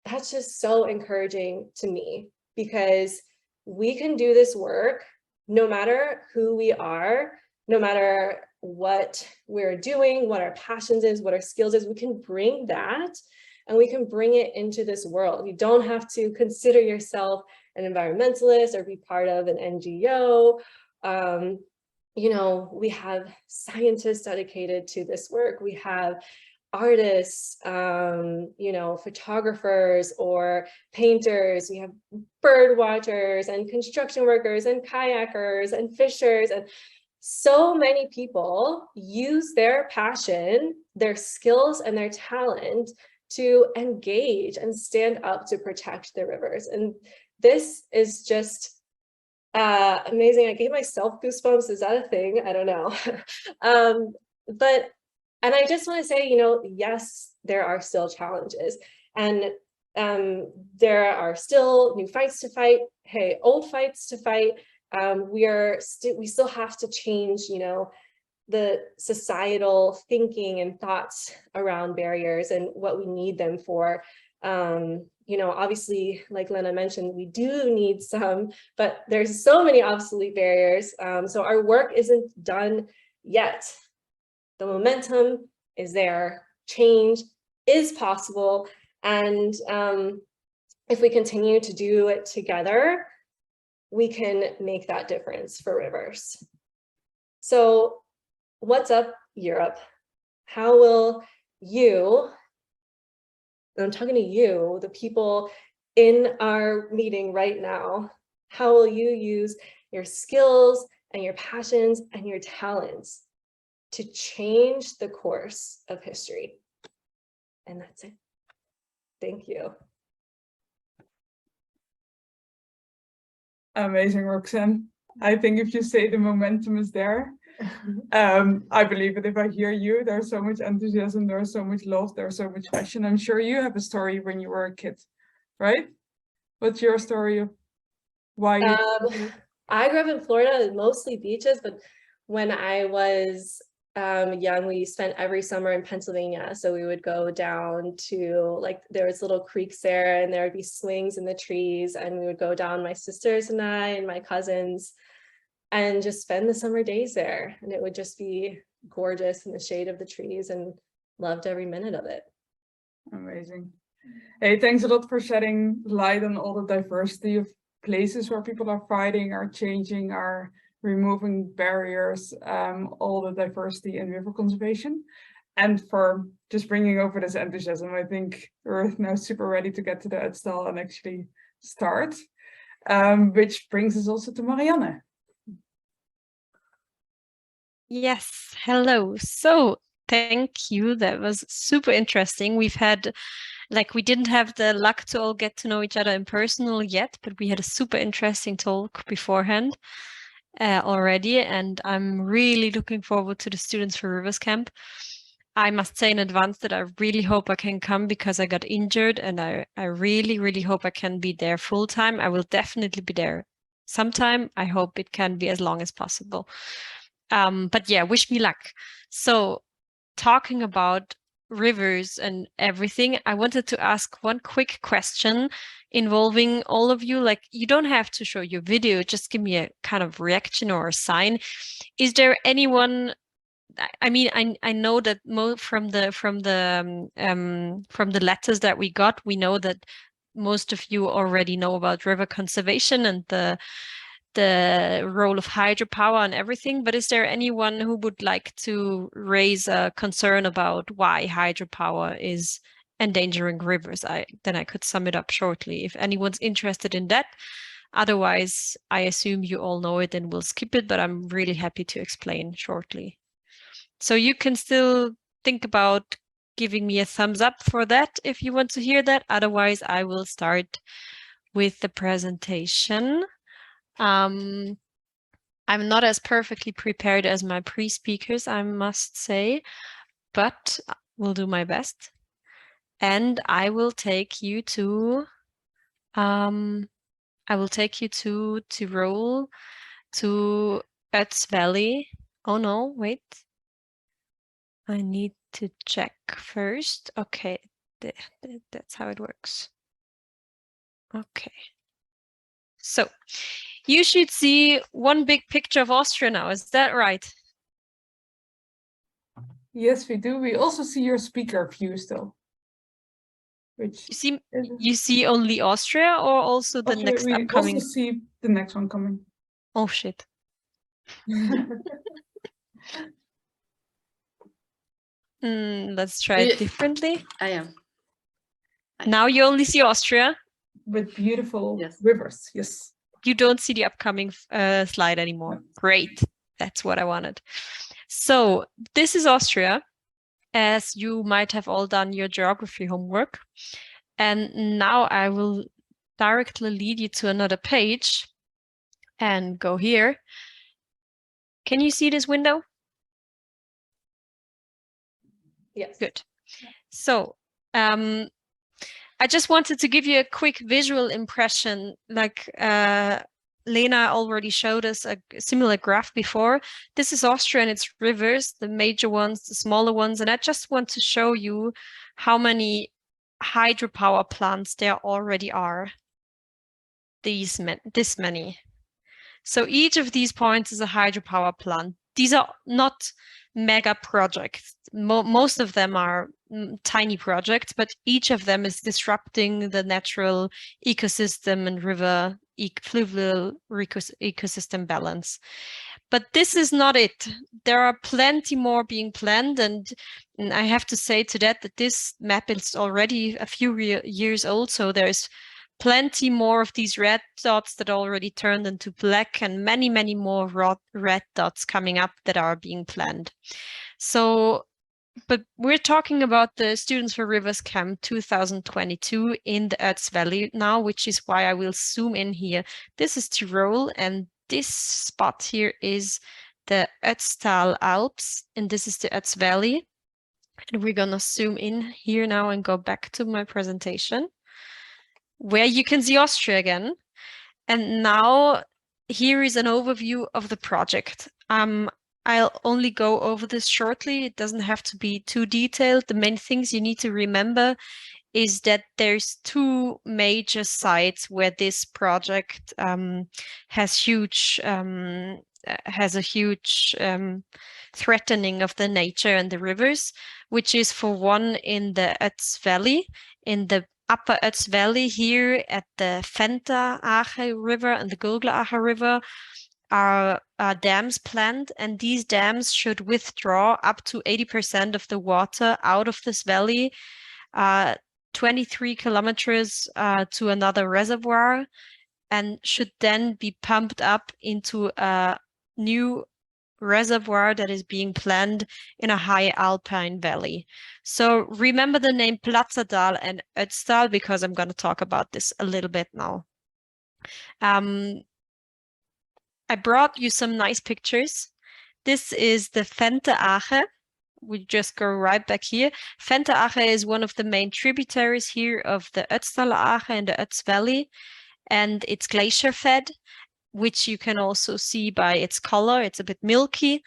that's just so encouraging to me, because we can do this work no matter who we are, no matter what we're doing, what our passions is, what our skills is. We can bring that and we can bring it into this world. You don't have to consider yourself an environmentalist or be part of an NGO. You know, we have scientists dedicated to this work. We have artists, you know, photographers or painters. We have bird watchers and construction workers and kayakers and fishers, and so many people use their passion, their skills, and their talent to engage and stand up to protect the rivers. And this is just amazing. I gave myself goosebumps. Is that a thing? I don't know. And I just want to say, you know, yes, there are still challenges, and there are still new fights to fight. Hey, old fights to fight. We still have to change, you know, the societal thinking and thoughts around barriers and what we need them for. You know, obviously, like Lena mentioned, we do need some, but there's so many obsolete barriers. So our work isn't done yet. The momentum is there, change is possible. And if we continue to do it together, we can make that difference for rivers. So what's up, Europe? How will you, and I'm talking to you, the people in our meeting right now, how will you use your skills and your passions and your talents to change the course of history? And that's it. Thank you. Amazing, Roxanne. I think if you say the momentum is there, I believe it. If I hear you, there's so much enthusiasm, there's so much love, there's so much passion. I'm sure you have a story when you were a kid, right? What's your story of why you... I grew up in Florida, mostly beaches, but when I was young, we spent every summer in Pennsylvania. So we would go down to, like, there was little creeks there, and there would be swings in the trees, and we would go down, my sisters and I and my cousins, and just spend the summer days there. And it would just be gorgeous in the shade of the trees, and loved every minute of it. Amazing. Hey, thanks a lot for shedding light on all the diversity of places where people are fighting, are changing, are removing barriers, all the diversity in river conservation, and for just bringing over this enthusiasm. I think we're now super ready to get to the Ötztal and actually start, which brings us also to Marianne. Yes, hello. So Thank you. That was super interesting. We've had, we didn't have the luck to all get to know each other in person yet, but we had a super interesting talk beforehand already. And I'm really looking forward to the Students for Rivers camp. I must say in advance that I really hope I can come because I got injured, and I really, really hope I can be there full time. I will definitely be there sometime. I hope it can be as long as possible. But yeah, wish me luck. So talking about rivers and everything, I wanted to ask one quick question involving all of you. Like, you don't have to show your video, just give me a kind of reaction or a sign. Is there anyone, I mean, I know that from the letters that we got, we know that most of you already know about river conservation and the role of hydropower and everything, but is there anyone who would like to raise a concern about why hydropower is endangering rivers? Then I could sum it up shortly if anyone's interested in that. Otherwise, I assume you all know it and we'll skip it, but I'm really happy to explain shortly. So you can still think about giving me a thumbs up for that if you want to hear that. Otherwise, I will start with the presentation. I'm not as perfectly prepared as my pre-speakers, I must say, but will do my best. And I will take you to Tyrol, to Ötztal Valley. Oh no, wait. I need to check first. Okay, that's how it works. Okay. So you should see one big picture of Austria now. Is that right? Yes, we do. We also see your speaker view still. Which you see only Austria or also the next we upcoming? We also see the next one coming. Oh shit. Let's try it differently. I am. Now you only see Austria. With beautiful rivers, yes. You don't see the upcoming slide anymore. No. Great. That's what I wanted. So this is Austria, as you might have all done your geography homework. And now I will directly lead you to another page and go here. Can you see this window? Yes. Good. So I just wanted to give you a quick visual impression. Like Lena already showed us a similar graph before. This is Austria and its rivers, the major ones, the smaller ones. And I just want to show you how many hydropower plants there already are. This many. So each of these points is a hydropower plant. These are not mega projects. Most of them are tiny projects, but each of them is disrupting the natural ecosystem and river fluvial ecosystem balance. But this is not it. There are plenty more being planned, and I have to say to that this map is already a few years old, so there's plenty more of these red dots that already turned into black, and many, many more red dots coming up that are being planned. So, but we're talking about the Students for Rivers Camp 2022 in the Ötztal Valley now, which is why I will zoom in here. This is Tyrol, and this spot here is the Ötztal Alps, and this is the Ötztal Valley. And we're gonna zoom in here now and go back to my presentation, where you can see Austria again. And now here is an overview of the project. I'll only go over this shortly. It doesn't have to be too detailed. The main things you need to remember is that there's two major sites where this project has a huge threatening of the nature and the rivers, which is for one in the Ötztal Valley, in the Upper Ötztal Valley here at the Fenta-Ache River and the Gurgla-Ache River are dams planned, and these dams should withdraw up to 80% of the water out of this valley, 23 kilometers to another reservoir, and should then be pumped up into a new reservoir that is being planned in a high alpine valley. So remember the name Platzertal and Ötztal, because I'm going to talk about this a little bit now. I brought you some nice pictures. This is the Vente Ache. We just go right back here. Vente Ache is one of the main tributaries here of the Ötztal Ache and the Ötz Valley, and it's glacier fed, which you can also see by its color. It's a bit milky,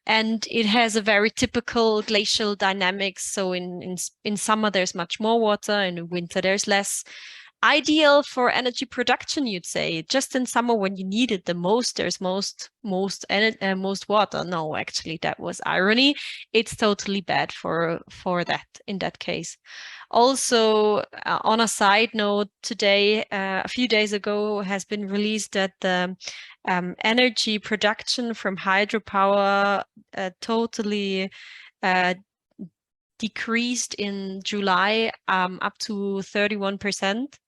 and it has a very typical glacial dynamics. So in summer, there's much more water, and in winter, there's less. Ideal for energy production, you'd say. Just in summer when you need it the most, there's most water. No, actually, that was irony. It's totally bad for that in that case. Also, on a side note, today, a few days ago, has been released that the energy production from hydropower totally decreased in July up to 31%.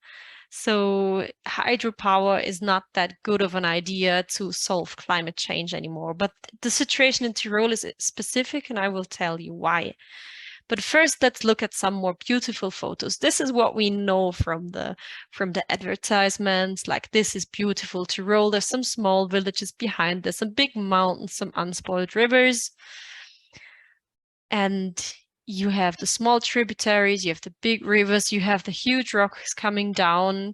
So hydropower is not that good of an idea to solve climate change anymore. But the situation in Tyrol is specific, and I will tell you why. But first, let's look at some more beautiful photos. This is what we know from the advertisements, like this is beautiful Tyrol. There's some small villages behind, there's some big mountains, some unspoiled rivers. And you have the small tributaries, you have the big rivers, you have the huge rocks coming down.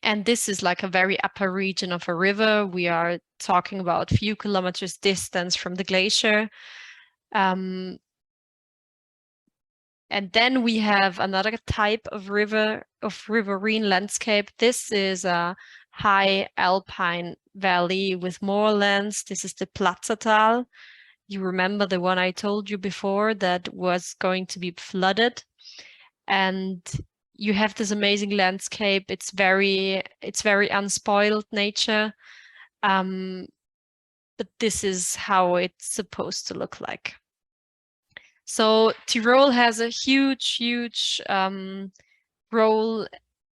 And this is like a very upper region of a river. We are talking about a few kilometers distance from the glacier. And then we have another type of riverine landscape. This is a high alpine valley with moorlands. This is the Platzertal. You remember the one I told you before that was going to be flooded, and you have this amazing landscape. It's very unspoiled nature, but this is how it's supposed to look like. So Tyrol has a huge role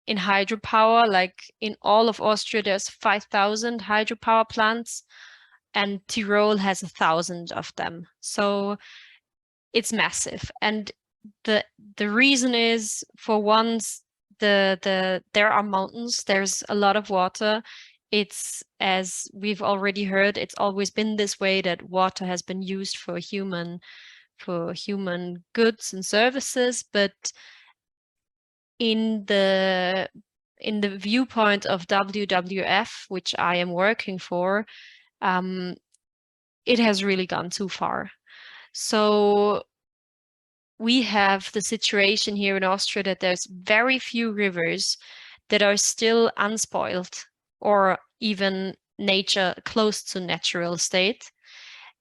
in hydropower. Like in all of Austria, there's 5,000 hydropower plants, and Tyrol has 1,000 of them. So it's massive. And the reason is, for once, there are mountains, there's a lot of water. It's, as we've already heard, it's always been this way, that water has been used for human goods and services, but in the viewpoint of WWF, which I am working for, it has really gone too far. So we have the situation here in Austria that there's very few rivers that are still unspoiled or even close to natural state.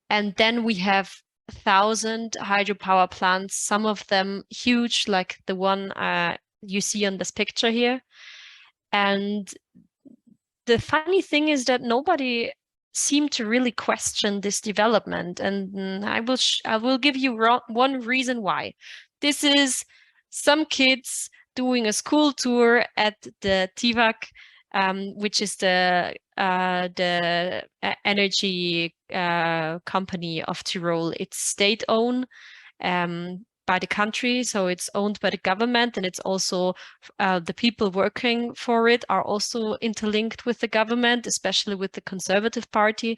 And then we have 1,000 hydropower plants, some of them huge, like the one you see on this picture here. And the funny thing is that nobody seemed to really question this development, and I will give you one reason why. This is some kids doing a school tour at the TIVAC, which is the energy company of Tyrol. It's state-owned by the country, so it's owned by the government, and it's also the people working for it are also interlinked with the government, especially with the Conservative Party.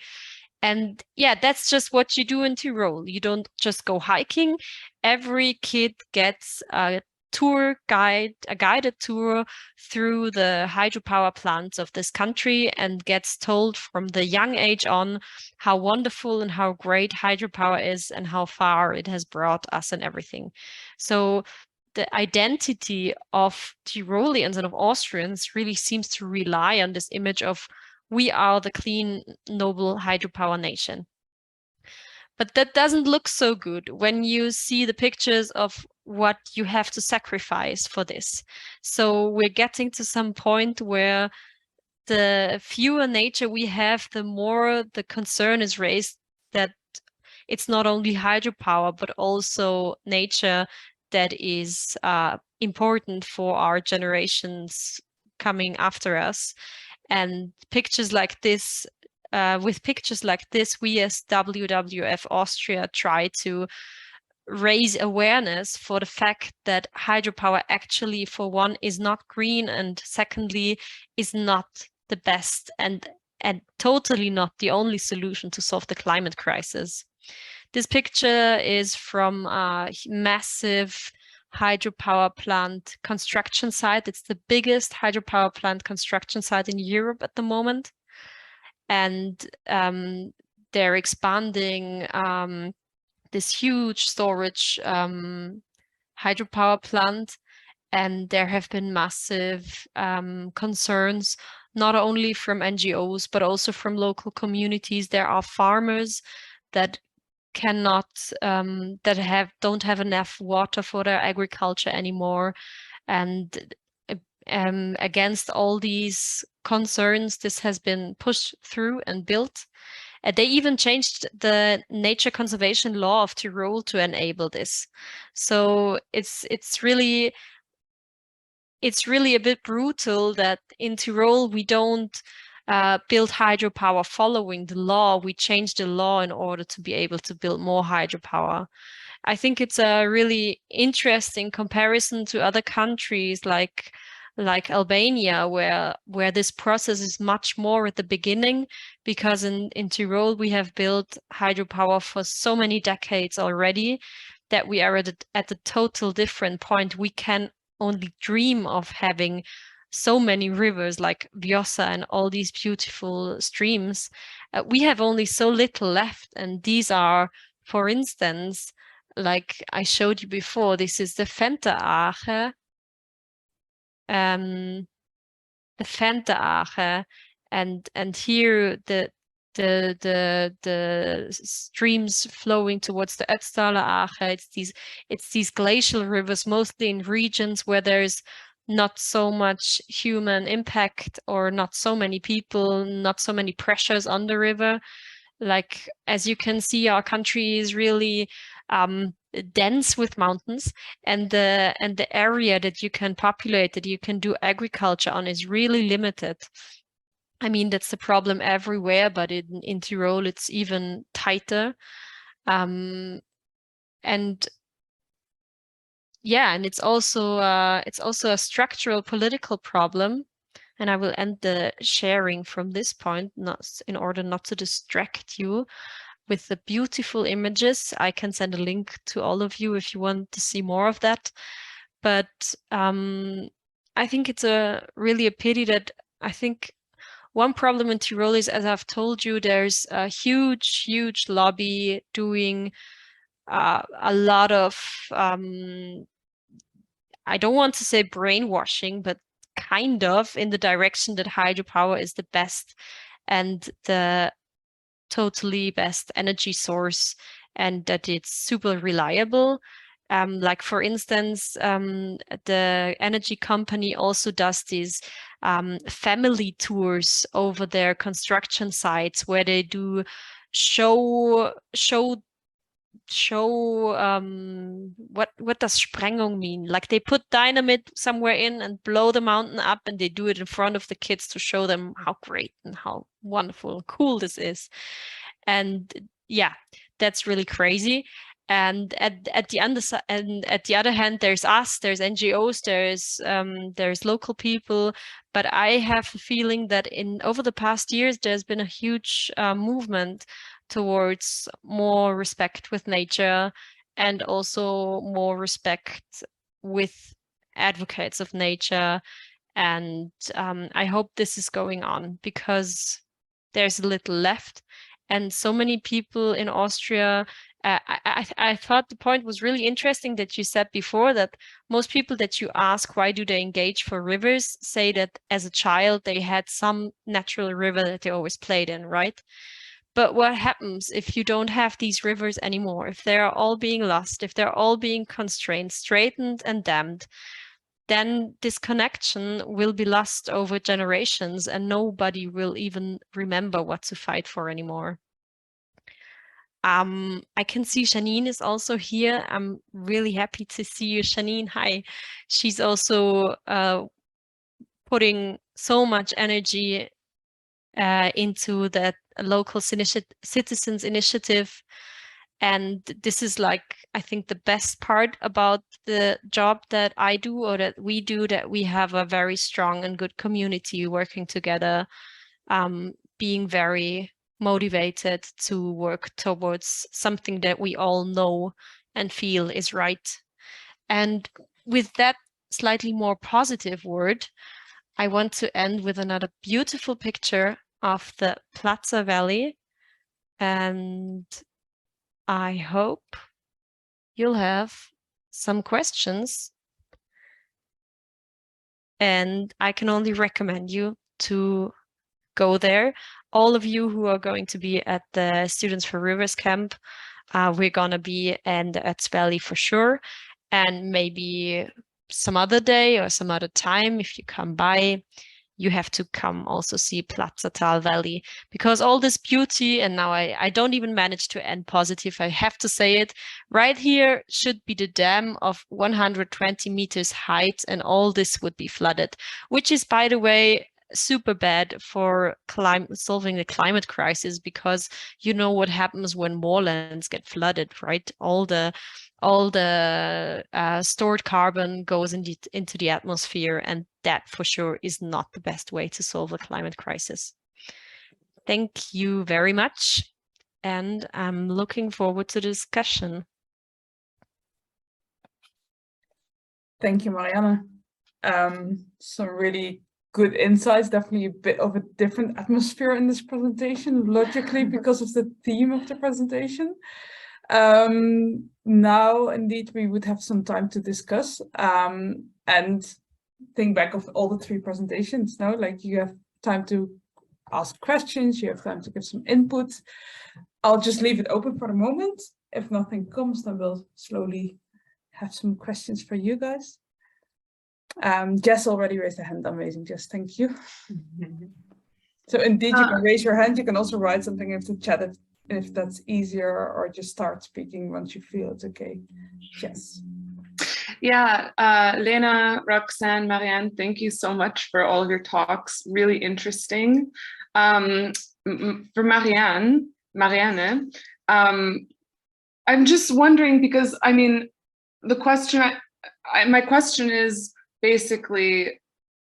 And yeah, that's just what you do in Tyrol. You don't just go hiking. Every kid gets a guided tour through the hydropower plants of this country, and gets told from the young age on how wonderful and how great hydropower is and how far it has brought us and everything. So the identity of Tyroleans and of Austrians really seems to rely on this image of we are the clean, noble hydropower nation. But that doesn't look so good when you see the pictures of what you have to sacrifice for this. So we're getting to some point where the fewer nature we have, the more the concern is raised that it's not only hydropower, but also nature that is important for our generations coming after us. And pictures like this with pictures like this, we as WWF Austria try to raise awareness for the fact that hydropower actually, for one, is not green, and secondly, is not the best and totally not the only solution to solve the climate crisis. This picture is from a massive hydropower plant construction site. It's the biggest hydropower plant construction site in Europe at the moment. And they're expanding this huge storage hydropower plant. And there have been massive concerns, not only from NGOs, but also from local communities. There are farmers that cannot, don't have enough water for their agriculture anymore. And against all these concerns, this has been pushed through and built. They even changed the nature conservation law of Tyrol to enable this. So it's really a bit brutal that in Tyrol we don't build hydropower following the law. We change the law in order to be able to build more hydropower. I think it's a really interesting comparison to other countries like Albania, where this process is much more at the beginning, because in Tyrol we have built hydropower for so many decades already that we are at a total different point. We can only dream of having so many rivers like Vjosa and all these beautiful streams. We have only so little left, and these are, for instance, like I showed you before, this is the Venteache, and here the streams flowing towards the Ötztal. It's these glacial rivers, mostly in regions where there's not so much human impact, or not so many people, not so many pressures on the river. Like, as you can see, our country is really dense with mountains, and the area that you can populate, that you can do agriculture on, is really limited. I mean, that's the problem everywhere, but in Tyrol it's even tighter. And yeah, and it's also a structural political problem. And I will end the sharing from this point, in order not to distract you with the beautiful images. I can send a link to all of you if you want to see more of that. But I think it's really a pity that, I think one problem in Tyrol is, as I've told you, there's a huge lobby doing a lot of, I don't want to say brainwashing, but kind of in the direction that hydropower is the best and the totally best energy source, and that it's super reliable. Like, for instance, the energy company also does these family tours over their construction sites, where they do show what does Sprengung mean? Like, they put dynamite somewhere in and blow the mountain up, and they do it in front of the kids to show them how great and how wonderful and cool this is. And yeah, that's really crazy. And at the other hand, there's us, there's NGOs, there's local people. But I have the feeling that over the past years, there's been a huge movement towards more respect with nature, and also more respect with advocates of nature. And I hope this is going on, because there's a little left. And so many people in Austria, I thought the point was really interesting that you said before, that most people that you ask why do they engage for rivers say that as a child they had some natural river that they always played in, right? But what happens if you don't have these rivers anymore? If they're all being lost, if they're all being constrained, straightened and dammed, then this connection will be lost over generations, and nobody will even remember what to fight for anymore. I can see Janine is also here. I'm really happy to see you, Janine. Hi. She's also putting so much energy into that a local citizens initiative. And this is like, I think, the best part about the job that I do, or that we do, that we have a very strong and good community working together, being very motivated to work towards something that we all know and feel is right. And with that slightly more positive word, I want to end with another beautiful picture of the Plaza Valley. And I hope you'll have some questions. And I can only recommend you to go there. All of you who are going to be at the Students for Rivers camp, we're going to be in the Ötztal Valley for sure. And maybe some other day or some other time, if you come by, you have to come also see Plazatal Valley, because all this beauty, and now I don't even manage to end positive, I have to say it, right here should be the dam of 120 meters height, and all this would be flooded, which is, by the way, super bad for solving the climate crisis, because you know what happens when moorlands get flooded, right? All the stored carbon goes into the atmosphere, and that for sure is not the best way to solve a climate crisis. Thank you very much, and I'm looking forward to the discussion. Thank you, Marianne. Some really good insights, definitely a bit of a different atmosphere in this presentation, logically, because of the theme of the presentation. Now, indeed, we would have some time to discuss and think back of all the 3 presentations. No, like, you have time to ask questions, you have time to give some input. I'll just leave it open for the moment. If nothing comes, then we'll slowly have some questions for you guys. Jess already raised a hand. Amazing, Jess, thank you. So indeed, you can raise your hand. You can also write something into the chat if that's easier, or just start speaking once you feel it's okay. Jess. Yeah, Lena, Roxanne, Marianne, thank you so much for all of your talks. Really interesting. For Marianne, I'm just wondering, because I mean, the question, my question is basically,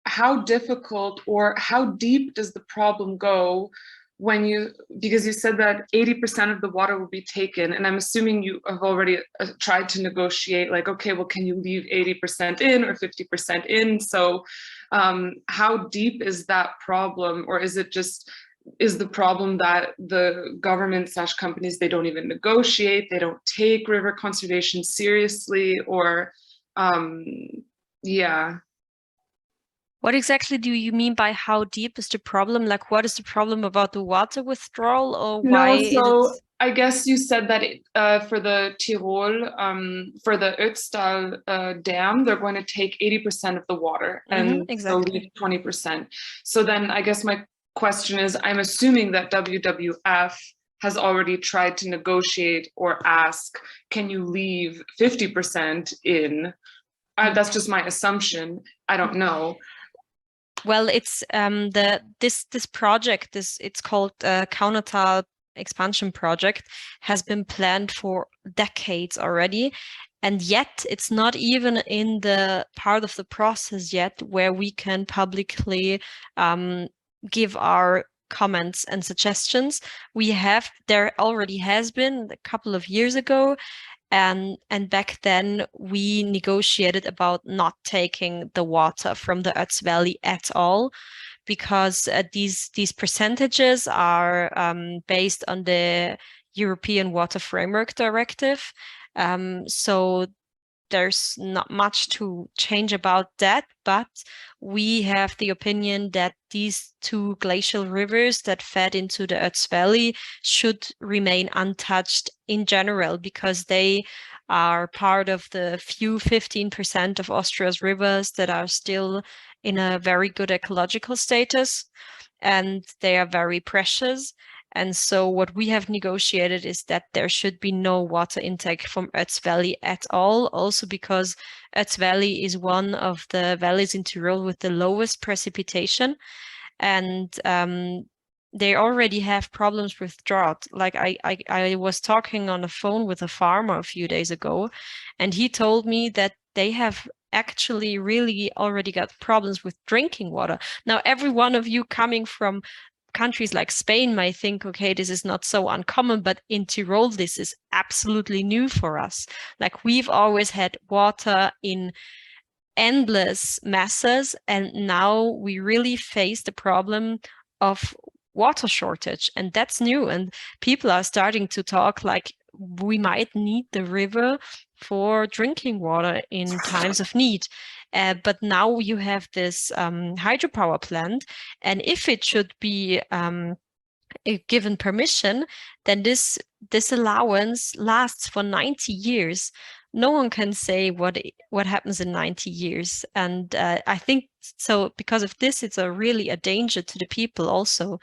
how difficult or how deep does the problem go when because you said that 80% of the water will be taken, and I'm assuming you have already tried to negotiate, like, okay, well, can you leave 80% in or 50% in? So how deep is that problem? Or is the problem that the government / companies, they don't even negotiate, they don't take river conservation seriously, or yeah. What exactly do you mean by how deep is the problem? Like, what is the problem about the water withdrawal, or why? No, so I guess you said that for the Tyrol, for the Ötztal dam, they're going to take 80% of the water and exactly 20%. So then I guess my question is, I'm assuming that WWF has already tried to negotiate or ask, can you leave 50% in? That's just my assumption. I don't know. Well, it's this project, it's called Kaunertal Expansion Project, has been planned for decades already, and yet it's not even in the part of the process yet where we can publicly give our comments and suggestions. There already has been a couple of years ago. And back then we negotiated about not taking the water from the Ötztal Valley at all, because these percentages are based on the European Water Framework Directive. So there's not much to change about that, but we have the opinion that these 2 glacial rivers that fed into the Ötztal Valley should remain untouched in general, because they are part of the few 15% of Austria's rivers that are still in a very good ecological status, and they are very precious. And so what we have negotiated is that there should be no water intake from Ötztal Valley at all, also because Ötztal Valley is one of the valleys in Tyrol with the lowest precipitation. And they already have problems with drought. Like I was talking on the phone with a farmer a few days ago, and he told me that they have actually really already got problems with drinking water. Now, every one of you coming from countries like Spain might think, okay, this is not so uncommon, but in Tyrol, this is absolutely new for us. Like, we've always had water in endless masses, and now we really face the problem of water shortage, and that's new. And people are starting to talk like we might need the river for drinking water in times of need. But now you have this hydropower plant, and if it should be given permission, then this allowance lasts for 90 years. No one can say what happens in 90 years. And I think so because of this, it's really a danger to the people also.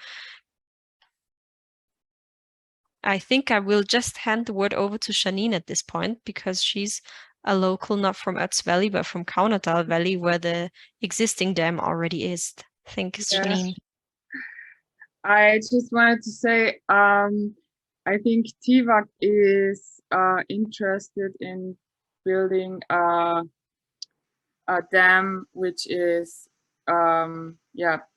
I think I will just hand the word over to Janine at this point, because she's a local, not from Ötztal Valley, but from Kaunertal Valley, where the existing dam already is. Thank you, Janine. I just wanted to say, I think TVAC is interested in building a dam which is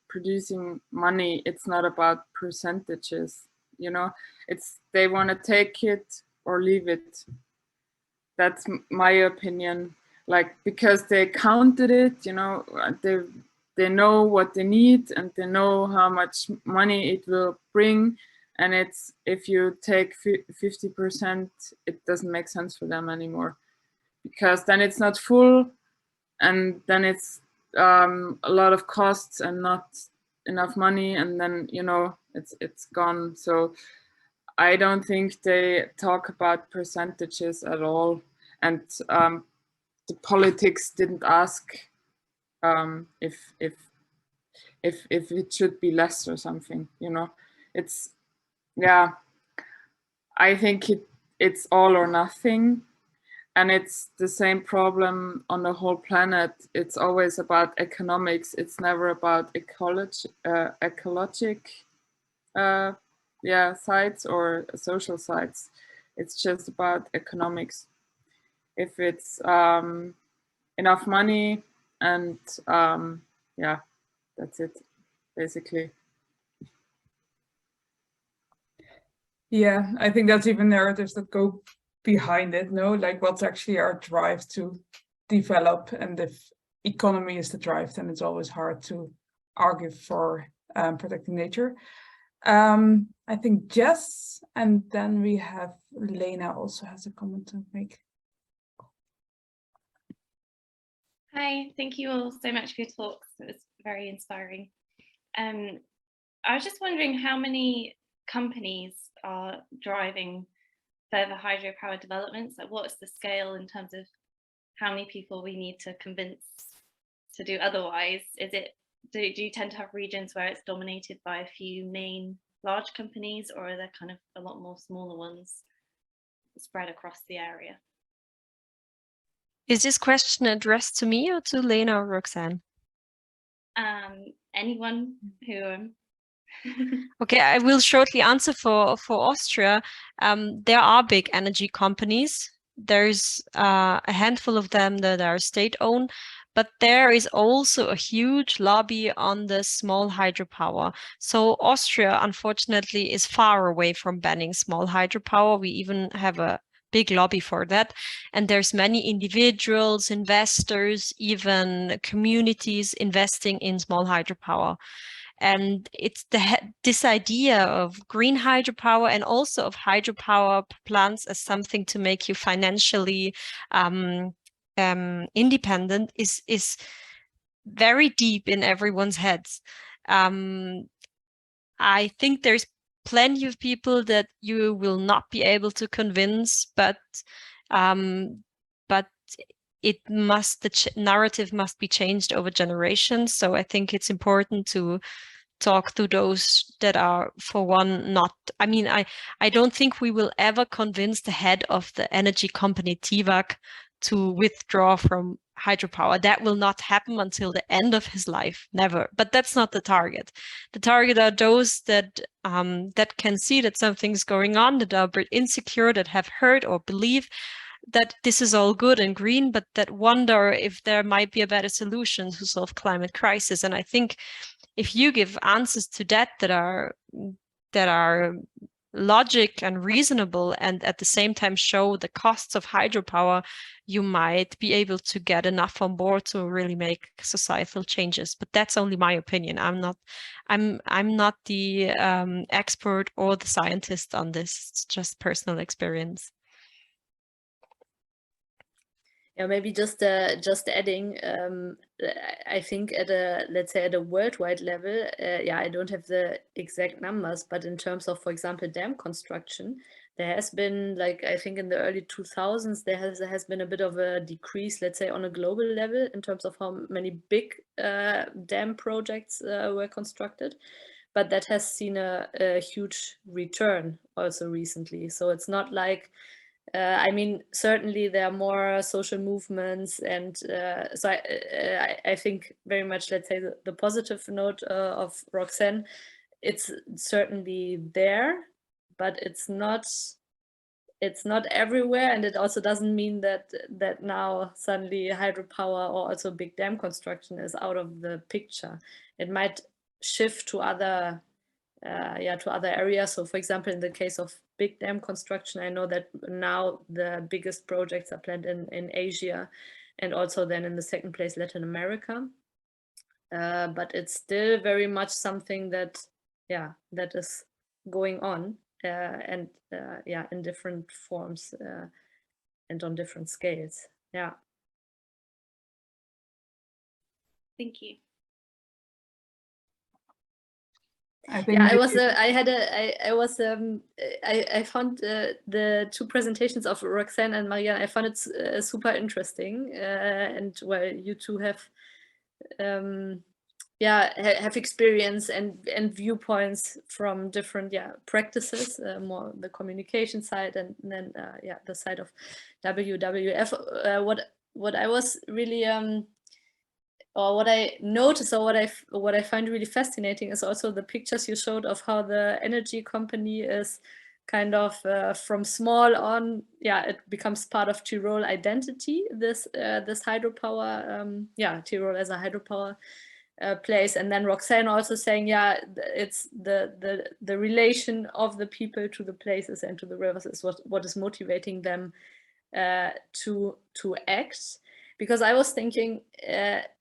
producing money. It's not about percentages, you know. They want to take it or leave it. That's my opinion. Like, because they counted it, you know, they know what they need and they know how much money it will bring. And if you take 50%, it doesn't make sense for them anymore, because then it's not full, and then it's a lot of costs and not enough money, and then, you know, it's gone. So I don't think they talk about percentages at all, and the politics didn't ask if it should be less or something, you know. I think it's all or nothing, and it's the same problem on the whole planet. It's always about economics. It's never about ecologic sides or social sides. It's just about economics. If it's enough money, and that's it, basically. Yeah, I think that's even narratives that go behind it, no? Like, what's actually our drive to develop? And if economy is the drive, then it's always hard to argue for protecting nature. I think Jess, and then we have Lena also has a comment to make. Hi, thank you all so much for your talks. It was very inspiring. I was just wondering how many companies are driving further hydropower developments. Like, what's the scale in terms of how many people we need to convince to do otherwise? Do you tend to have regions where it's dominated by a few main large companies, or are there kind of a lot more smaller ones spread across the area? Is this question addressed to me or to Lena or Roxanne? Anyone who... Okay, I will shortly answer for Austria. There are big energy companies. There's a handful of them that are state-owned, but there is also a huge lobby on the small hydropower. So Austria, unfortunately, is far away from banning small hydropower. We even have a big lobby for that. And there's many individuals, investors, even communities investing in small hydropower. And it's this idea of green hydropower and also of hydropower plants as something to make you financially independent is very deep in everyone's heads. I think there's plenty of people that you will not be able to convince, but the narrative must be changed over generations. So I think it's important to talk to those that are, for one, not. I mean, I don't think we will ever convince the head of the energy company TVAC to withdraw from hydropower. That will not happen until the end of his life, never. But that's not the target. The target are those that that can see that something's going on, that are a bit insecure, that have heard or believe that this is all good and green, but that wonder if there might be a better solution to solve climate crisis. And I think if you give answers to that are logic and reasonable, and at the same time show the costs of hydropower, you might be able to get enough on board to really make societal changes. But that's only my opinion. I'm not the expert or the scientist on this. It's just personal experience. Yeah, maybe just adding, I think let's say at a worldwide level, yeah, I don't have the exact numbers, but in terms of, for example, dam construction, there has been, like, I think in the early 2000s, there has been a bit of a decrease, let's say, on a global level in terms of how many big dam projects were constructed. But that has seen a huge return also recently. So it's not like, I mean, certainly there are more social movements, and so I think very much, let's say, the positive note of Roxanne, it's certainly there, but it's not everywhere, and it also doesn't mean that now suddenly hydropower or also big dam construction is out of the picture. It might shift to other areas. So for example, in the case of big dam construction, I know that now the biggest projects are planned in Asia, and also then in the second place, Latin America. But it's still very much something that is going on, and in different forms and on different scales. Yeah. Thank you. I think Yeah, I found the two presentations of Roxanne and Marianne, I found it super interesting, and well, you two have experience and viewpoints from different practices, more the communication side, and then the side of WWF. What I was really or what I noticed, or what I find really fascinating, is also the pictures you showed of how the energy company is kind of from small on, it becomes part of Tyrol identity. This hydropower, Tyrol as a hydropower place, and then Roxanne also saying, it's the relation of the people to the places and to the rivers is what is motivating them to act. Because I was thinking,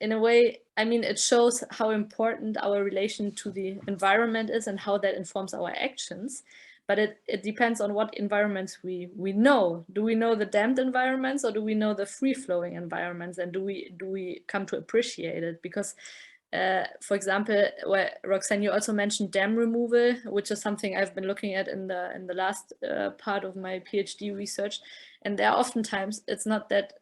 in a way, I mean, it shows how important our relation to the environment is and how that informs our actions. But it depends on what environments we know. Do we know the dammed environments, or do we know the free-flowing environments? And do we come to appreciate it? Because, for example, Roxanne, you also mentioned dam removal, which is something I've been looking at in the last part of my PhD research. And there are oftentimes, it's not that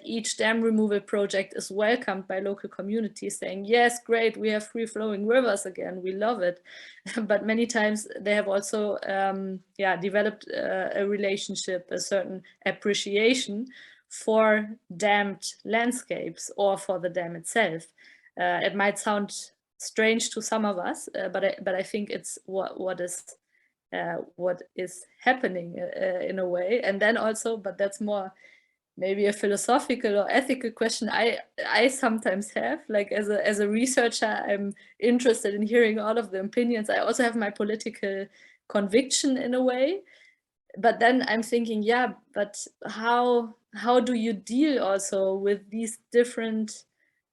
each dam removal project is welcomed by local communities, saying, yes, great, we have free-flowing rivers again, we love it. But many times they have also developed a relationship, a certain appreciation for dammed landscapes or for the dam itself. It might sound strange to some of us, but I think it's what is happening in a way. And then also, but that's more maybe a philosophical or ethical question I sometimes have, like as a researcher, I'm interested in hearing all of the opinions. I also have my political conviction in a way, but then I'm thinking, but how do you deal also with these different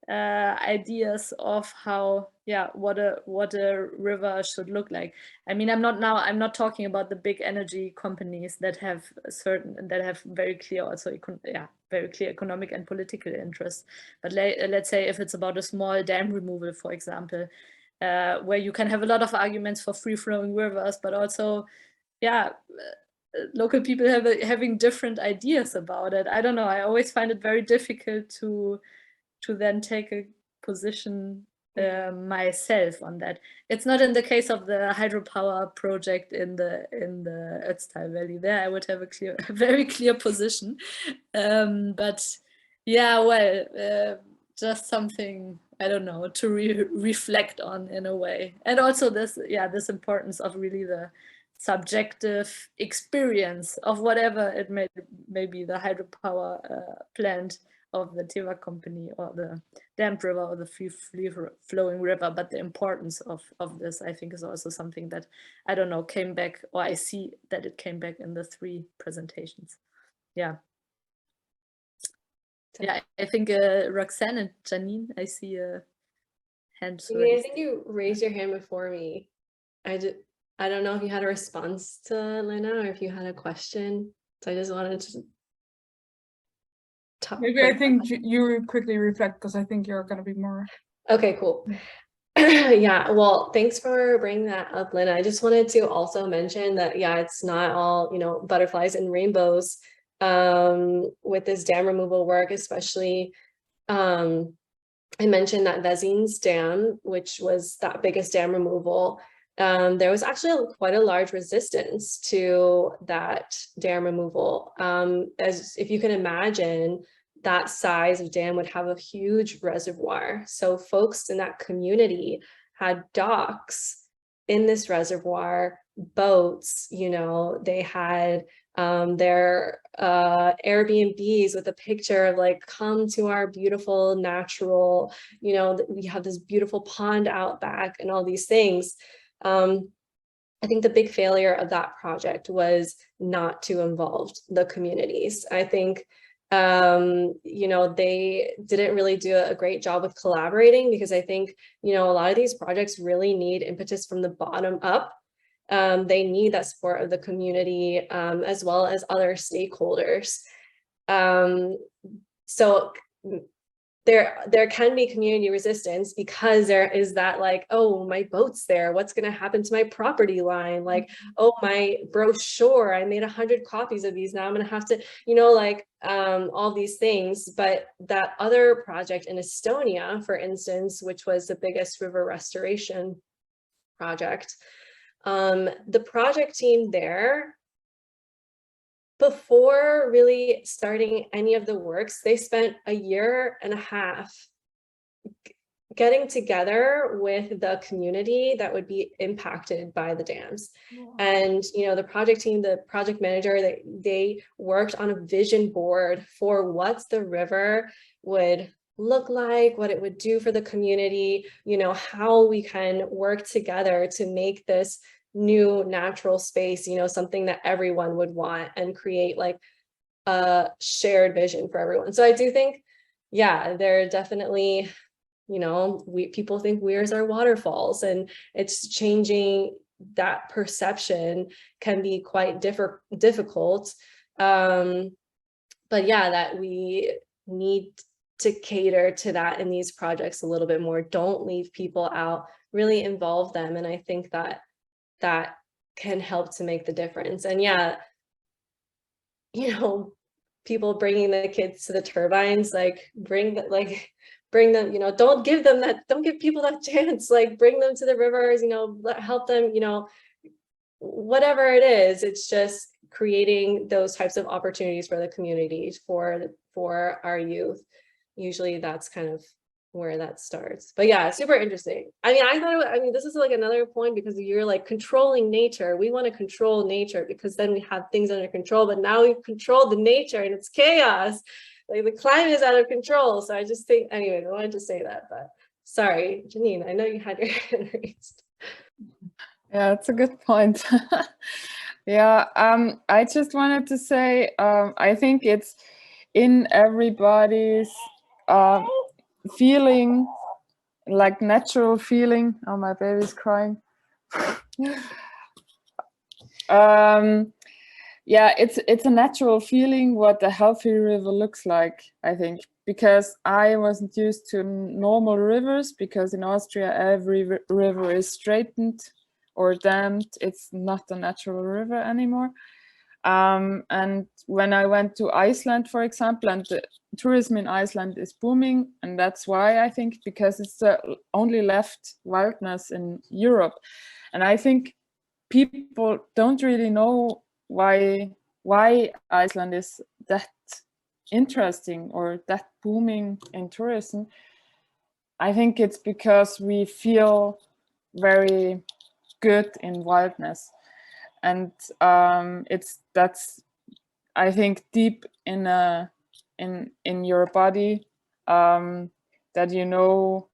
ideas of how what a river should look like? I mean, I'm not talking about the big energy companies that have very clear also very clear economic and political interests, but let's say if it's about a small dam removal, for example, where you can have a lot of arguments for free-flowing rivers, but also local people having different ideas about it. I don't know, I always find it very difficult to then take a position myself on that. It's not in the case of the hydropower project in the Ötztal Valley. There I would have a very clear position. But Yeah, well, just something, I don't know, to reflect on in a way. And also this, yeah, this importance of really the subjective experience of whatever it may be, the hydropower plant of the Teva company or the dammed river or the free flowing river, but the importance of this, I think, is also something that, I don't know, came back, or I see that it came back in the 3 presentations. Yeah. Yeah, I think Roxanne and Janine, I see a hand. Yeah, I think you raised your hand before me. I don't know if you had a response to Lena or if you had a question. So I just wanted to talk. Maybe I think you quickly reflect, because I think you're going to be more. Okay, cool. Yeah, well, thanks for bringing that up, Lena. I just wanted to also mention that, yeah, it's not all, you know, butterflies and rainbows with this dam removal work, especially I mentioned that Wageningen Dam, which was that biggest dam removal. There was actually quite a large resistance to that dam removal. As if you can imagine, that size of dam would have a huge reservoir. So folks in that community had docks in this reservoir, boats, you know, they had their Airbnbs with a picture of like, come to our beautiful natural, you know, we have this beautiful pond out back and all these things. I think the big failure of that project was not to involve the communities. I think you know, they didn't really do a great job with collaborating, because I think, you know, a lot of these projects really need impetus from the bottom up. They need that support of the community as well as other stakeholders. So there can be community resistance, because there is that like, oh, my boat's there, what's going to happen to my property line? Like, oh, my brochure, I made 100 copies of these, now I'm going to have to, you know, like all these things. But that other project in Estonia, for instance, which was the biggest river restoration project, the project team there, before really starting any of the works, they spent a year and a half getting together with the community that would be impacted by the dams. Wow. And, you know, the project team, the project manager, they worked on a vision board for what the river would look like, what it would do for the community, you know, how we can work together to make this new natural space, you know, something that everyone would want, and create like a shared vision for everyone. So I do think, yeah, there are definitely, you know, people think weirs are waterfalls, and it's changing that perception can be quite difficult. But yeah, that we need to cater to that in these projects a little bit more. Don't leave people out, really involve them. And I think that can help to make the difference. And yeah, you know, people bringing the kids to the turbines, like bring them, you know, don't give people that chance, like bring them to the rivers, you know, help them, you know, whatever it is. It's just creating those types of opportunities for the communities, for our youth. Usually that's kind of where that starts. But yeah, super interesting. I mean, this is like another point, because you're like controlling nature. We want to control nature because then we have things under control, but now we've controlled the nature and it's chaos. Like the climate is out of control. So I just think, anyway, I wanted to say that, but sorry, Janine, I know you had your hand raised. Yeah, that's a good point. Yeah, I just wanted to say, I think it's in everybody's feeling, like natural feeling. Oh, my baby's crying. Yeah, it's a natural feeling what a healthy river looks like, I think, because I wasn't used to normal rivers, because in Austria every river is straightened or dammed. It's not a natural river anymore. And when I went to Iceland, for example, and the tourism in Iceland is booming, and that's why, I think, because it's the only left wilderness in Europe. And I think people don't really know why Iceland is that interesting or that booming in tourism, I think it's because we feel very good in wildness, and that's I think deep in your body, that you know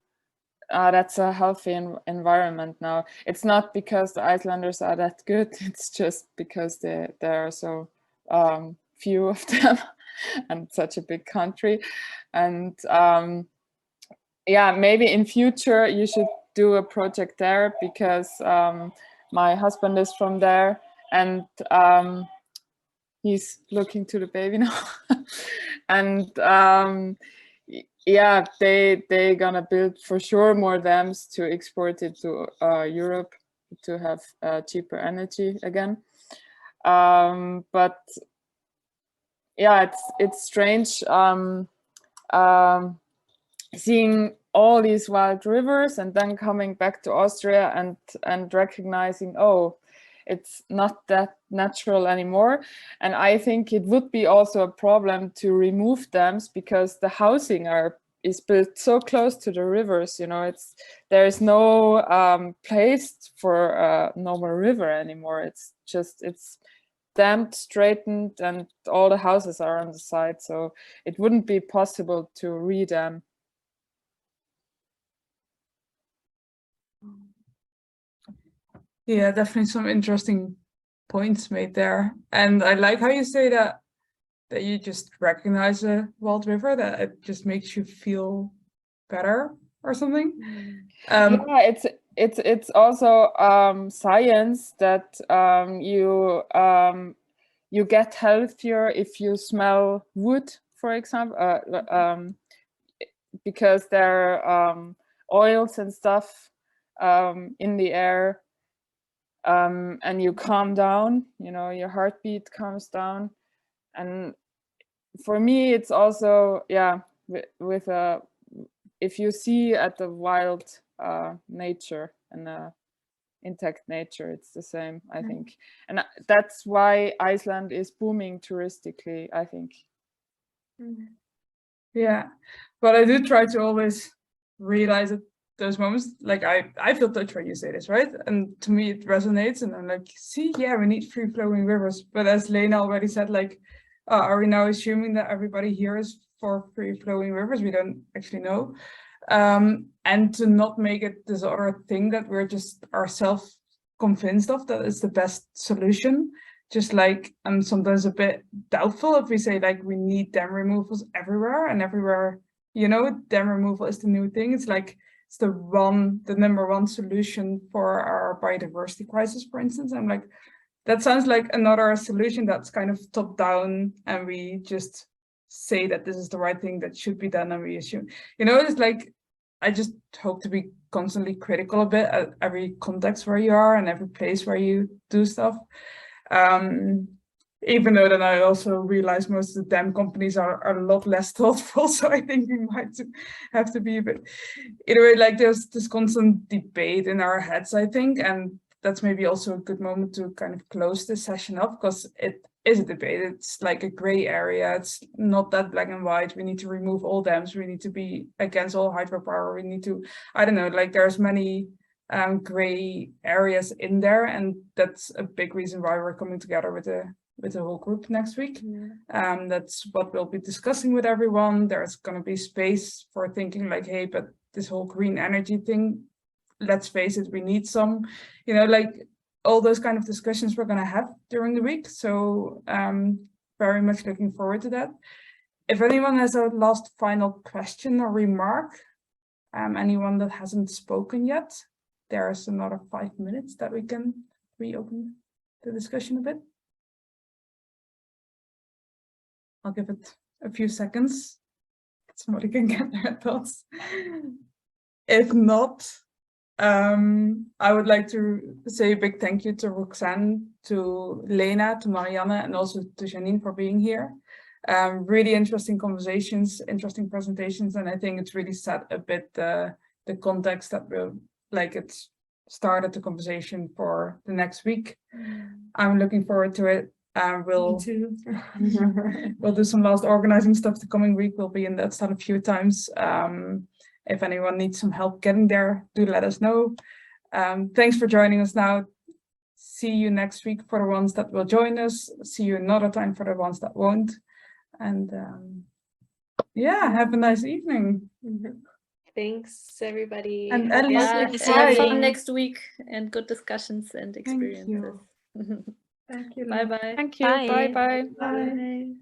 that's a healthy environment now. It's not because the Icelanders are that good, it's just because there are so few of them and such a big country. And yeah, maybe in future you should do a project there, because my husband is from there, and he's looking to the baby now. And yeah, they're gonna build for sure more dams to export it to Europe to have cheaper energy again. But yeah, it's strange seeing all these wild rivers and then coming back to Austria and recognizing, oh, it's not that natural anymore. And I think it would be also a problem to remove dams, because the housing is built so close to the rivers. You know, there's no place for a normal river anymore. It's dammed, straightened, and all the houses are on the side. So it wouldn't be possible to re-dam. Yeah, definitely some interesting points made there. And I like how you say that you just recognize a wild river, that it just makes you feel better or something. Yeah, it's also science that you get healthier if you smell wood, for example, because there are oils and stuff in the air. And you calm down, you know, your heartbeat calms down. And for me, it's also, yeah, with if you see at the wild nature and intact nature, it's the same, I think. And that's why Iceland is booming touristically, I think. Yeah, but I do try to always realize that those moments, like I feel touched when you say this, right? And to me it resonates, and I'm like, see, yeah, we need free flowing rivers. But as Lena already said, like, are we now assuming that everybody here is for free flowing rivers? We don't actually know. And to not make it this other thing that we're just ourselves convinced of that is the best solution. Just like I'm sometimes a bit doubtful if we say like we need dam removals everywhere, and everywhere, you know, dam removal is the new thing. It's like it's the number one solution for our biodiversity crisis, for instance. I'm like, that sounds like another solution that's kind of top down, and we just say that this is the right thing that should be done, and we assume, you know, it's like, I just hope to be constantly critical a bit at every context where you are and every place where you do stuff. Even though then I also realize most of the dam companies are a lot less thoughtful, so I think we might have to be a bit, either way, like there's this constant debate in our heads, I think, and that's maybe also a good moment to kind of close this session up, because it is a debate. It's like a gray area. It's not that black and white. We need to remove all dams. We need to be against all hydropower. We need to, I don't know, like there's many gray areas in there, and that's a big reason why we're coming together with the whole group next week. That's what we'll be discussing with everyone. There's going to be space for thinking like, hey, but this whole green energy thing, let's face it, we need some, you know, like all those kind of discussions we're going to have during the week. So very much looking forward to that. If anyone has a last final question or remark, anyone that hasn't spoken yet, there's another 5 minutes that we can reopen the discussion a bit. I'll give it a few seconds. Somebody can get their thoughts. If not, I would like to say a big thank you to Roxanne, to Lena, to Marianne, and also to Janine for being here. Really interesting conversations, interesting presentations, and I think it's really set a bit the context that will, like, it's started the conversation for the next week. I'm looking forward to it. We'll do some last organizing stuff the coming week. We'll be in that Ötztal a few times. If anyone needs some help getting there, do let us know. Thanks for joining us now. See you next week for the ones that will join us. See you another time for the ones that won't. And yeah, have a nice evening. Thanks, everybody. And Happy Yeah, Nice have evening. fun next week and good discussions and Thank experiences. you. Thank you. Bye bye. Thank you. Bye. Bye bye. Bye.